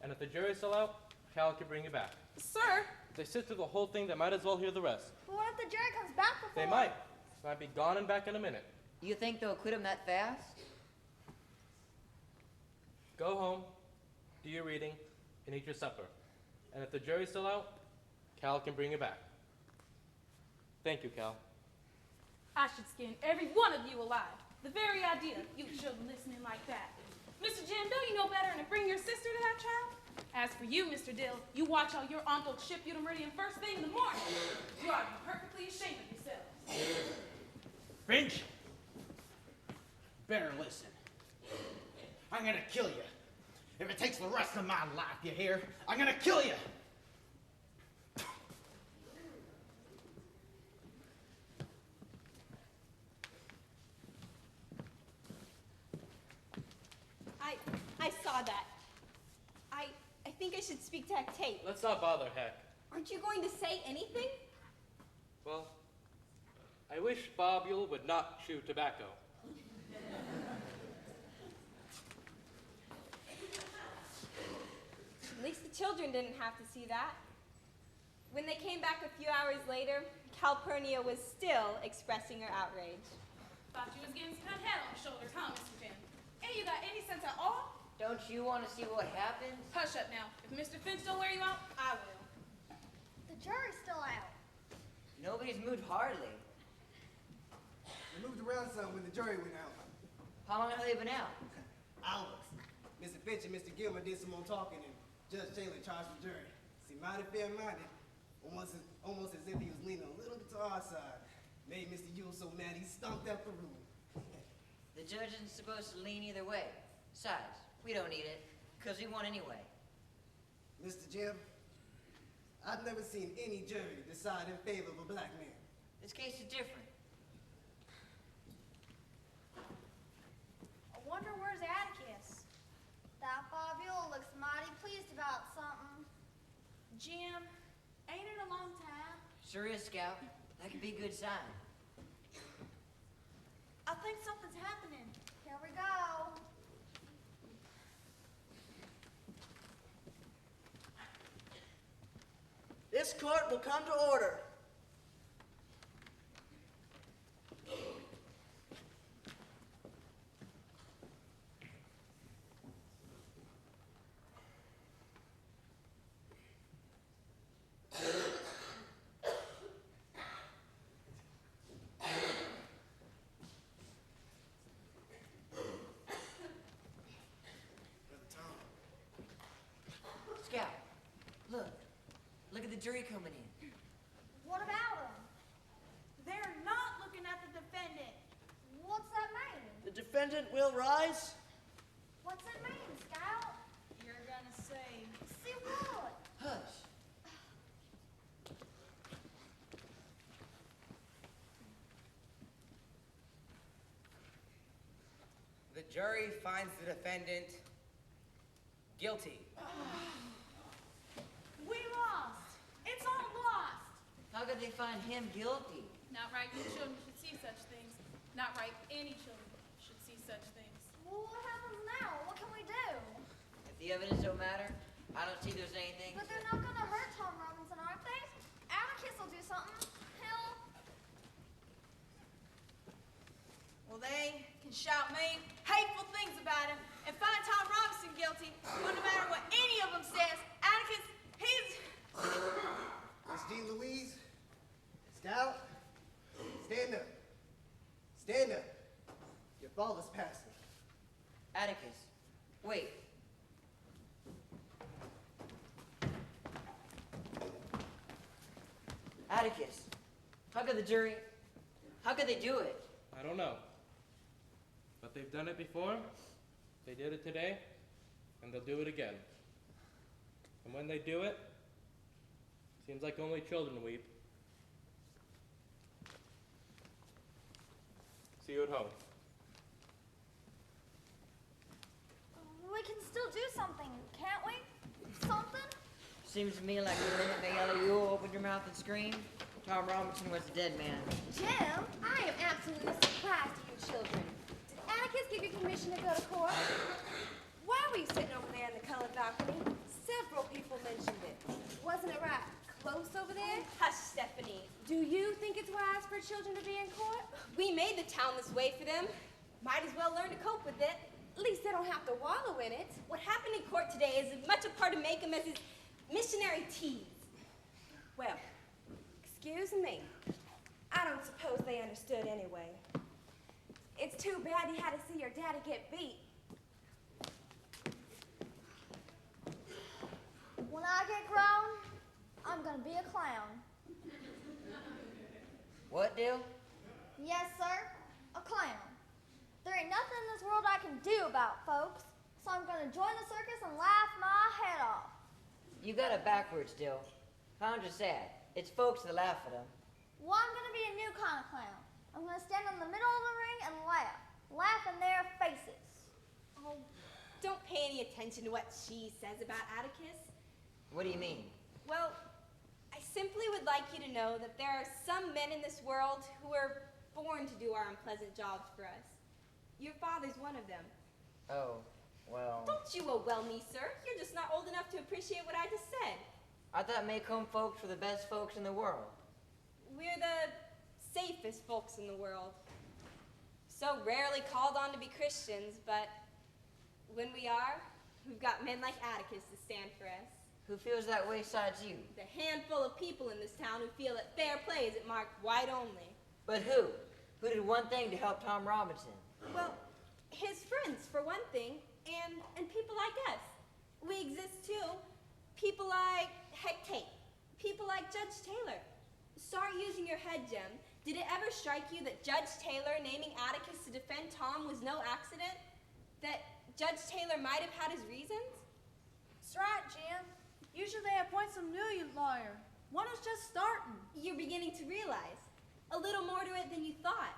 And if the jury's still out, Cal can bring you back. Sir! If they sit through the whole thing, they might as well hear the rest. But what if the jury comes back before? They might. Might be gone and back in a minute. You think they'll quit him that fast? Go home, do your reading, and eat your supper. And if the jury's still out, Cal can bring you back. Thank you, Cal. I should skin every one of you alive. The very idea of you children listening like that. Mr. Jim, don't you know better than to bring your sister to that trial? As for you, Mr. Dill, you watch how your uncle ship you to Meridian first thing in the morning. You ought to be perfectly ashamed of yourselves. Finch, better listen. I'm gonna kill you. If it takes the rest of my life, you hear? I'm gonna kill you. I saw that. I think I should speak to Tate. Let's not bother Heck. Aren't you going to say anything? Well, I wish Bob Yule would not chew tobacco. At least the children didn't have to see that. When they came back a few hours later, Calpurnia was still expressing her outrage. Thought you was getting some head on your shoulders, huh, Mr. Jim? Ain't you got any sense at all? Don't you want to see what happens? Hush up now. If Mr. Finch don't wear you out, I will. The jury's still out. Nobody's moved hardly. They moved around some when the jury went out. How long have they been out? Hours. Mr. Finch and Mr. Gilmer did some more talking, and Judge Taylor charged the jury. See, mighty fair-minded, almost as if he was leaning a little bit to our side. Made Mr. Yule so mad he stomped out the room. The judge isn't supposed to lean either way. Besides, we don't need it, because we won anyway. Mr. Jim, I've never seen any jury decide in favor of a black man. This case is different. I wonder where's Atticus? That Bob Yule looks mighty pleased about something. Jim, ain't it a long time? Sure is, Scout. That could be a good sign. I think something's happening. Here we go. This court will come to order. Scout, look. Look at the jury coming in. What about him? They're not looking at the defendant. What's that mean? The defendant will rise. What's it mean, Scout? You're gonna say, See what? Hush. The jury finds the defendant guilty. we lost. It's all lost. How could they find him guilty? Not right, you children should see such things. Not right, any children should see such things. Well, what happens now? What can we do? If the evidence don't matter, I don't see there's anything. But they're not gonna hurt Tom Robinson, aren't they? Atticus will do something. He'll... Well, they can shout mean, hateful things about him and find Tom Robinson guilty, but no matter what any of them says, Atticus, he's... Miss Jean Louise, Scout, stand up. Stand up. Your father's passing. Atticus, wait. Atticus, how could they do it? I don't know. But they've done it before, they did it today, and they'll do it again. And when they do it, seems like only children weep. See you at home. We can still do something, can't we? Something? Seems to me like the minute Mayella Ewell opened her mouth and screamed, Tom Robinson was a dead man. Jim, I am absolutely surprised at you children. Did Atticus give you permission to go to court? Why were you sitting over there in the colored balcony? Several people mentioned it. Wasn't it right close over there? Hush, Stephanie. Do you think it's wise for children to be in court? We made the town this way for them. Might as well learn to cope with it. At least they don't have to wallow in it. What happened in court today is as much a part of Maycomb as his missionary tease. Well, excuse me. I don't suppose they understood anyway. It's too bad you had to see your daddy get beat. When I get grown, I'm gonna be a clown. What, Dill? Yes, sir, a clown. There ain't nothing in this world I can do about folks, so I'm gonna join the circus and laugh my head off. You got it backwards, Dill. Clowns are sad. It's folks that laugh at them. Well, I'm gonna be a new kind of clown. I'm gonna stand in the middle of the ring and laugh in their faces. Oh, don't pay any attention to what she says about Atticus. What do you mean? Well, I simply would like you to know that there are some men in this world who are born to do our unpleasant jobs for us. Your father's one of them. Oh, well... Don't you well me, sir. You're just not old enough to appreciate what I just said. I thought Maycomb folks were the best folks in the world. We're the safest folks in the world. So rarely called on to be Christians, but when we are, we've got men like Atticus to stand for us. Who feels that way besides you? The handful of people in this town who feel that fair play isn't marked white only. But who? Who did one thing to help Tom Robinson? Well, his friends, for one thing, and people like us. We exist too. People like Heck Tate. People like Judge Taylor. Start using your head, Jim. Did it ever strike you that Judge Taylor naming Atticus to defend Tom was no accident? That Judge Taylor might have had his reasons? That's right, Jim. Usually they appoint some new lawyer. One is just starting. You're beginning to realize a little more to it than you thought.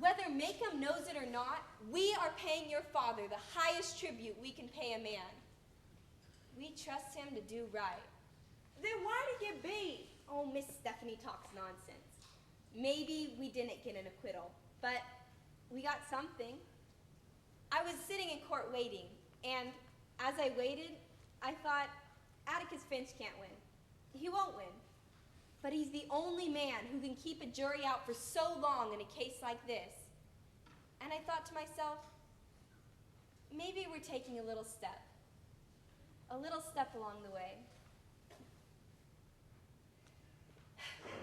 Whether Maycomb knows it or not, we are paying your father the highest tribute we can pay a man. We trust him to do right. Then why did he get beat? Oh, Miss Stephanie talks nonsense. Maybe we didn't get an acquittal, but we got something. I was sitting in court waiting, and as I waited, I thought, Atticus Finch can't win. He won't win. But he's the only man who can keep a jury out for so long in a case like this. And I thought to myself, maybe we're taking a little step along the way.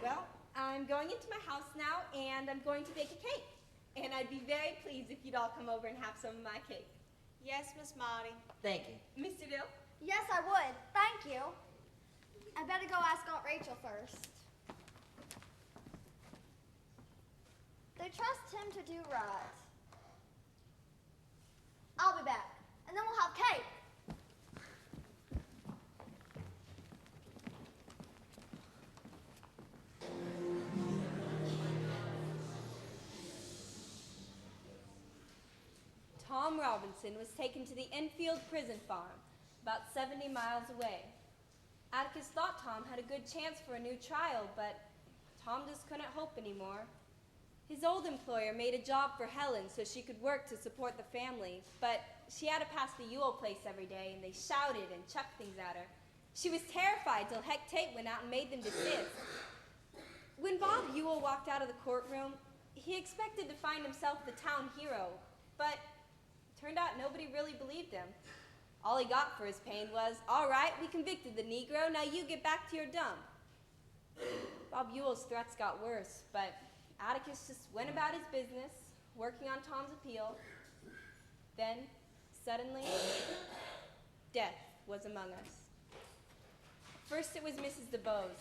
Well, I'm going into my house now, and I'm going to bake a cake. And I'd be very pleased if you'd all come over and have some of my cake. Yes, Miss Marty. Thank you. Mr. Dill? Yes, I would. Thank you. I better go ask Aunt Rachel first. They trust him to do right. I'll be back, and then we'll have cake. Tom Robinson was taken to the Enfield prison farm, about 70 miles away. Atticus thought Tom had a good chance for a new trial, but Tom just couldn't hope anymore. His old employer made a job for Helen so she could work to support the family, but she had to pass the Ewell place every day, and they shouted and chucked things at her. She was terrified till Heck Tate went out and made them desist. When Bob Ewell walked out of the courtroom, he expected to find himself the town hero, but turned out nobody really believed him. All he got for his pain was, all right, we convicted the Negro, now you get back to your dump. Bob Ewell's threats got worse, but Atticus just went about his business, working on Tom's appeal. Then, suddenly, death was among us. First it was Mrs. DeBose.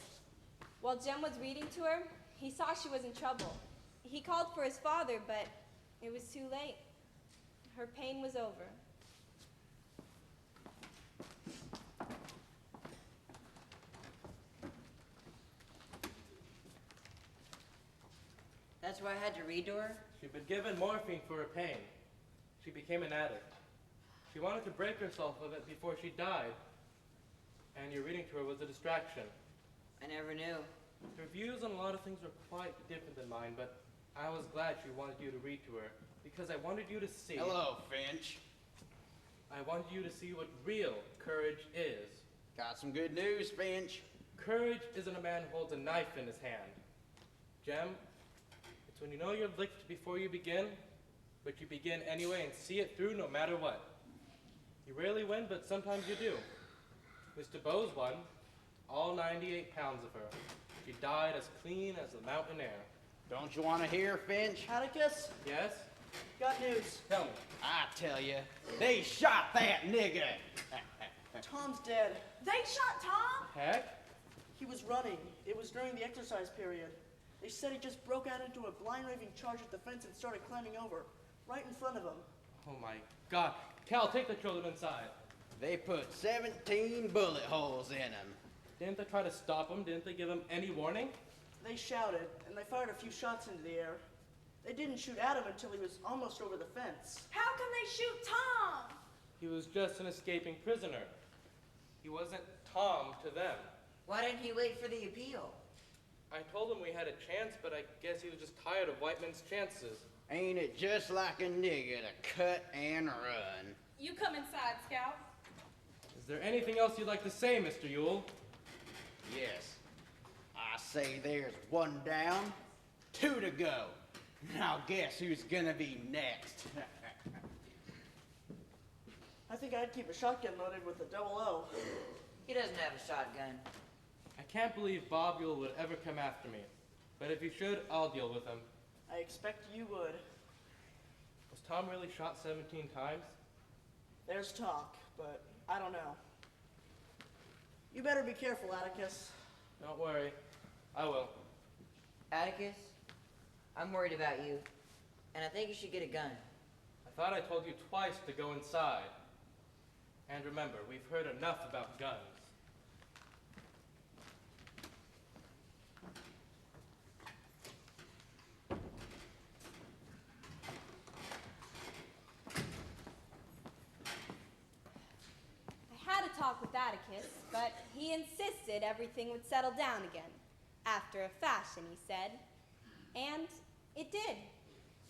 While Jem was reading to her, he saw she was in trouble. He called for his father, but it was too late. Her pain was over. That's why I had to read to her? She'd been given morphine for her pain. She became an addict. She wanted to break herself of it before she died. And your reading to her was a distraction. I never knew. Her views on a lot of things were quite different than mine, but I was glad she wanted you to read to her, because I wanted you to see... Hello, Finch. I wanted you to see what real courage is. Got some good news, Finch. Courage isn't a man who holds a knife in his hand. Jem, it's when you know you're licked before you begin, but you begin anyway and see it through no matter what. You rarely win, but sometimes you do. Mr. Bowes won, all 98 pounds of her. She died as clean as the mountain air. Don't you want to hear, Finch? Atticus, Yes? got news. Tell me. I tell you, they shot that nigga. Tom's dead. They shot Tom? Heck? He was running. It was during the exercise period. They said he just broke out into a blind raving charge at the fence and started climbing over, right in front of him. Oh my God. Cal, take the children inside. They put 17 bullet holes in him. Didn't they try to stop him? Didn't they give him any warning? They shouted, and they fired a few shots into the air. They didn't shoot at him until he was almost over the fence. How can they shoot Tom? He was just an escaping prisoner. He wasn't Tom to them. Why didn't he wait for the appeal? I told him we had a chance, but I guess he was just tired of white men's chances. Ain't it just like a nigga to cut and run? You come inside, Scout. Is there anything else you'd like to say, Mr. Yule? Yes. I say there's one down, 2 to go. Now guess who's gonna be next? I think I'd keep a shotgun loaded with a 00. He doesn't have a shotgun. I can't believe Bob Yule would ever come after me. But if he should, I'll deal with him. I expect you would. Was Tom really shot 17 times? There's talk, but I don't know. You better be careful, Atticus. Don't worry. I will. Atticus, I'm worried about you, and I think you should get a gun. I thought I told you twice to go inside. And remember, we've heard enough about guns. I had a talk with Atticus, but he insisted everything would settle down again. After a fashion, he said. And it did.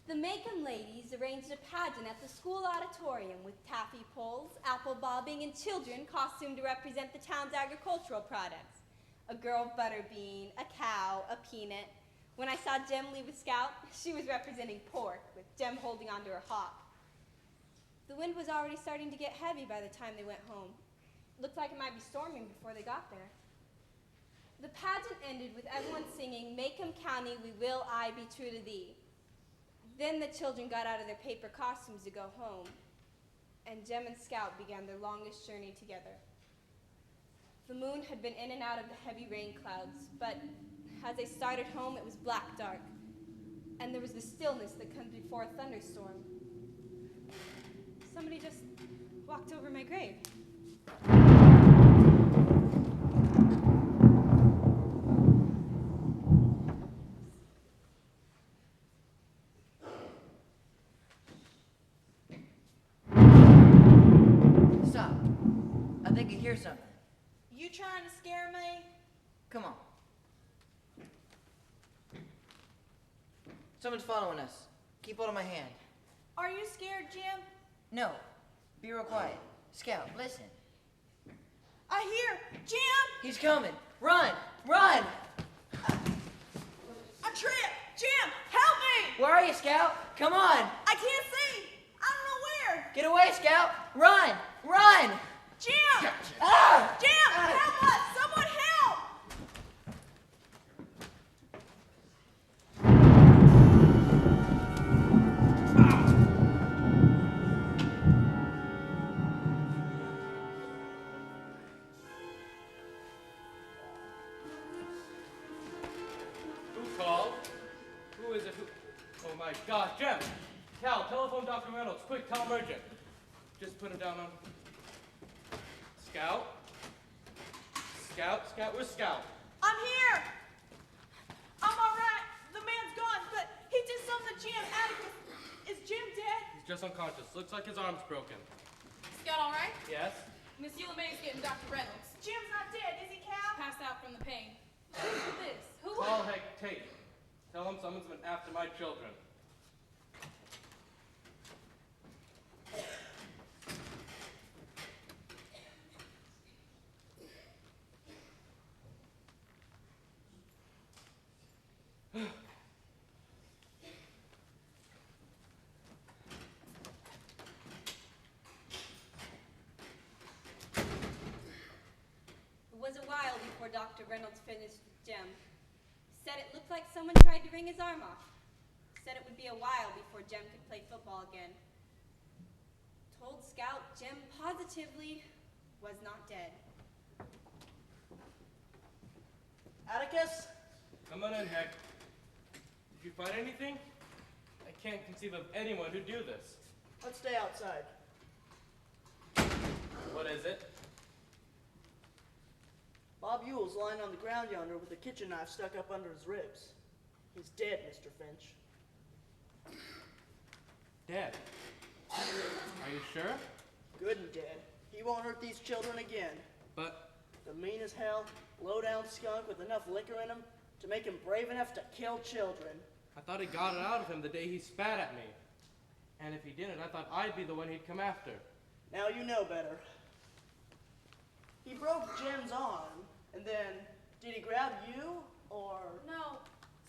The Macomb ladies arranged a pageant at the school auditorium with taffy poles, apple bobbing, and children costumed to represent the town's agricultural products. A girl butterbean, a cow, a peanut. When I saw Jem leave a scout, she was representing pork, with Jem holding onto her hawk. The wind was already starting to get heavy by the time they went home. It looked like it might be storming before they got there. The pageant ended with everyone singing, "Macomb County, we will aye be true to thee." Then the children got out of their paper costumes to go home, and Jem and Scout began their longest journey together. The moon had been in and out of the heavy rain clouds, but as they started home, it was black dark, and there was the stillness that comes before a thunderstorm. Somebody just walked over my grave. Stop. I think I hear something. You trying to scare me? Come on. Someone's following us. Keep hold of my hand. Are you scared, Jim? No. Be real quiet. Scout, listen. I hear Jim! He's coming. Run! Run! I tripped! Jim, help me! Where are you, Scout? Come on! I can't see! I don't know where! Get away, Scout! Run! Run! Jim! Ah! Jim, help us! Someone help! Who called? Who is it? Oh my God, Jem! Cal, telephone Dr. Reynolds. Quick, tell him urgent. Just put him down on... Scout? Scout? Scout? Where's Scout? I'm here! I'm all right. The man's gone, but he did something to Jim. Atticus, is Jim dead? He's just unconscious. Looks like his arm's broken. Scout all right? Yes? Miss Eula May's getting Dr. Reynolds. Jim's not from the pain. Who's this? Who? Call Heck Tate. Tell him someone's been after my children. It was a while before Dr. Reynolds finished with Jem. Said it looked like someone tried to wring his arm off. Said it would be a while before Jem could play football again. Told Scout Jem positively was not dead. Atticus? Come on in, Heck. Did you find anything? I can't conceive of anyone who'd do this. Let's stay outside. What is it? Bob Yule's lying on the ground yonder with a kitchen knife stuck up under his ribs. He's dead, Mr. Finch. Dead. Are you sure? Good and dead. He won't hurt these children again. But The mean as hell, low-down skunk with enough liquor in him to make him brave enough to kill children. I thought he got it out of him the day he spat at me. And if he didn't, I thought I'd be the one he'd come after. Now you know better. He broke Jim's arm, and then, did he grab you, or? No,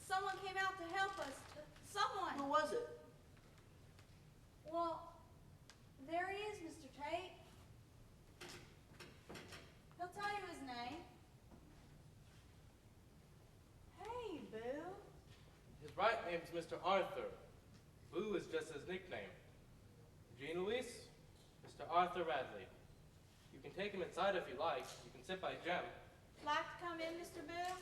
someone came out to help us. Someone. Who was it? Well, there he is, Mr. Tate. He'll tell you his name. Hey, Boo. His right name's Mr. Arthur. Boo is just his nickname. Jean Louise, Mr. Arthur Radley. You can take him inside if you like. You can sit by Jem. Like to come in, Mr. Boo?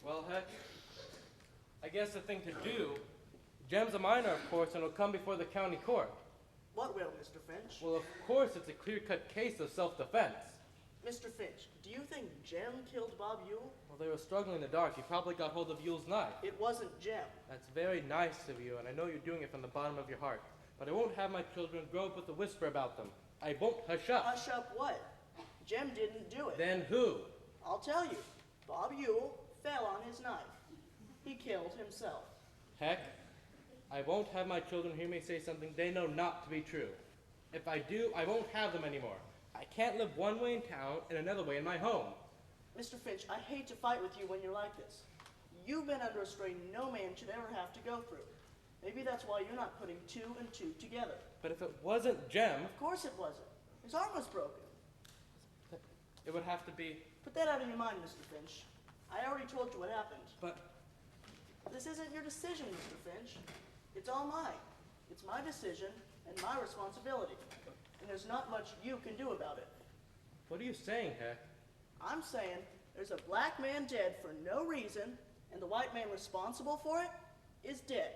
Well, Heck, I guess the thing to do, Jem's a minor, of course, and will come before the county court. What will, Mr. Finch? Well, of course, it's a clear-cut case of self-defense. Mr. Finch, do you think Jem killed Bob Yule? Well, they were struggling in the dark. He probably got hold of Yule's knife. It wasn't Jem. That's very nice of you, and I know you're doing it from the bottom of your heart. But I won't have my children grow up with a whisper about them. I won't hush up. Hush up what? Jem didn't do it. Then who? I'll tell you. Bob Yule fell on his knife. He killed himself. Heck, I won't have my children hear me say something they know not to be true. If I do, I won't have them anymore. I can't live one way in town and another way in my home. Mr. Finch, I hate to fight with you when you're like this. You've been under a strain no man should ever have to go through. Maybe that's why you're not putting two and two together. But if it wasn't Jem, Of course it wasn't. His arm was broken. it would have to be. Put that out of your mind, Mr. Finch. I already told you what happened. But This isn't your decision, Mr. Finch. It's all mine. It's my decision and my responsibility. And there's not much you can do about it. what are you saying, Heck? I'm saying there's a black man dead for no reason, and the white man responsible for it is dead.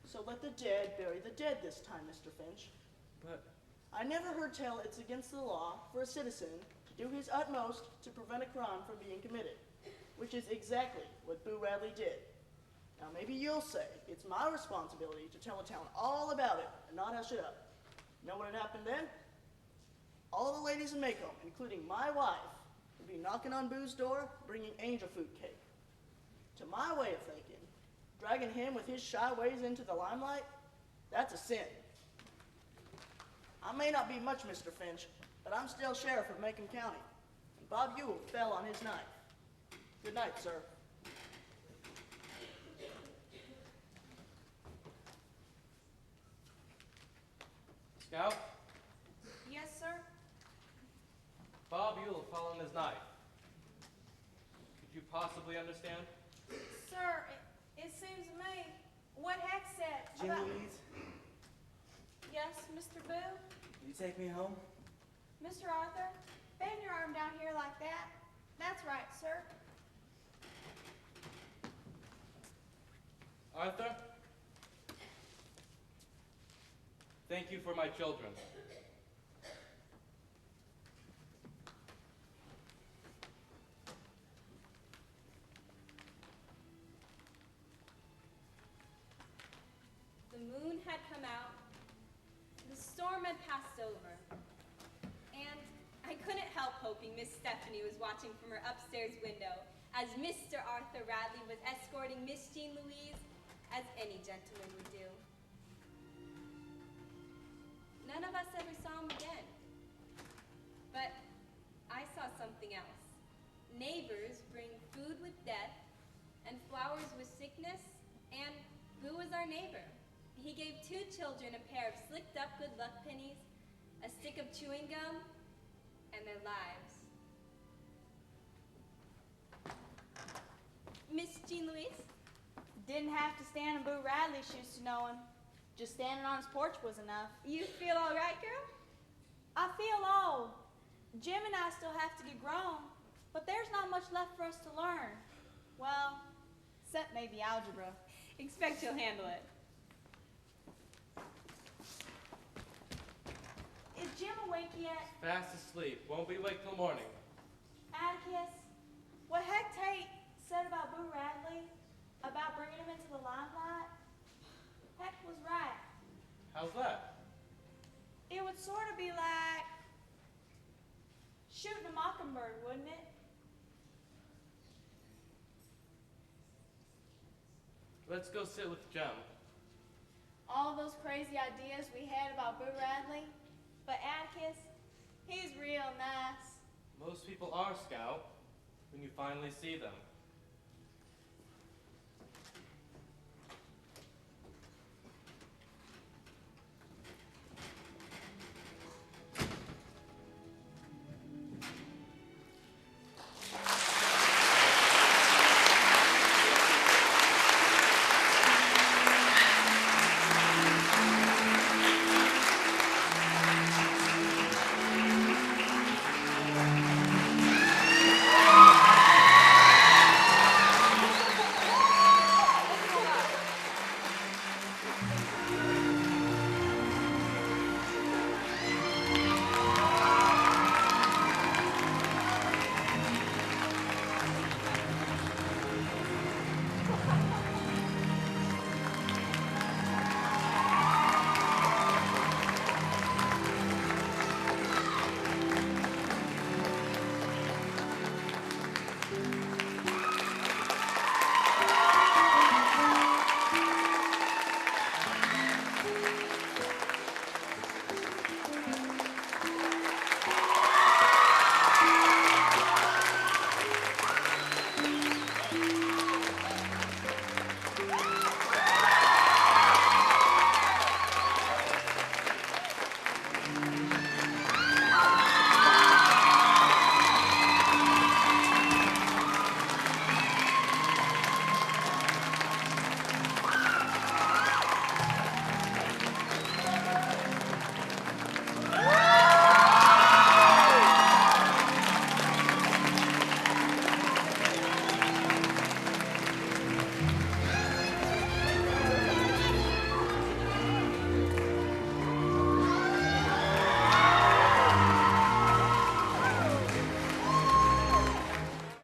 So let the dead bury the dead this time, Mr. Finch. But I never heard tell it's against the law for a citizen to do his utmost to prevent a crime from being committed, which is exactly what Boo Radley did. Now maybe you'll say it's my responsibility to tell the town all about it and not hush it up. You know what had happened then? All the ladies in Macomb, including my wife, would be knocking on Boo's door, bringing angel food cake. To my way of thinking, dragging him with his shy ways into the limelight, that's a sin. I may not be much, Mr. Finch, but I'm still sheriff of Macomb County, and Bob Yule fell on his knife. Good night, sir. Scout, Yes, sir? Bob Yule fell on his knife. Could you possibly understand? Sir, it seems to me what Heck said Jean about... Louise, Yes, Mr. Boo? will you take me home? Mr. Arthur, bend your arm down here like that. That's right, sir. Arthur? Thank you for my children. moon had come out, the storm had passed over, and I couldn't help hoping Miss Stephanie was watching from her upstairs window as Mr. Arthur Radley was escorting Miss Jean Louise as any gentleman would do. None of us ever saw him again, but I saw something else. Neighbors bring food with death and flowers with sickness, and Boo was our neighbor. He gave 2 children a pair of slicked up good luck pennies, a stick of chewing gum, and their lives. Miss Jean Louise? Didn't have to stand in Boo Radley's shoes to know him. Just standing on his porch was enough. You feel all right, girl? I feel old. Jim and I still have to get grown, but there's not much left for us to learn. Well, except maybe algebra. Expect you'll handle it. Is Jim awake yet? Fast asleep. Won't be awake till morning. Atticus, what Tate said about Boo Radley, about bringing him into the limelight, Heck was right. How's that? It would sort of be like shooting a mockingbird, wouldn't it? Let's go sit with Jem. All those crazy ideas we had about Boo Radley, but Atticus, he's real nice. Most people are, Scout, when you finally see them.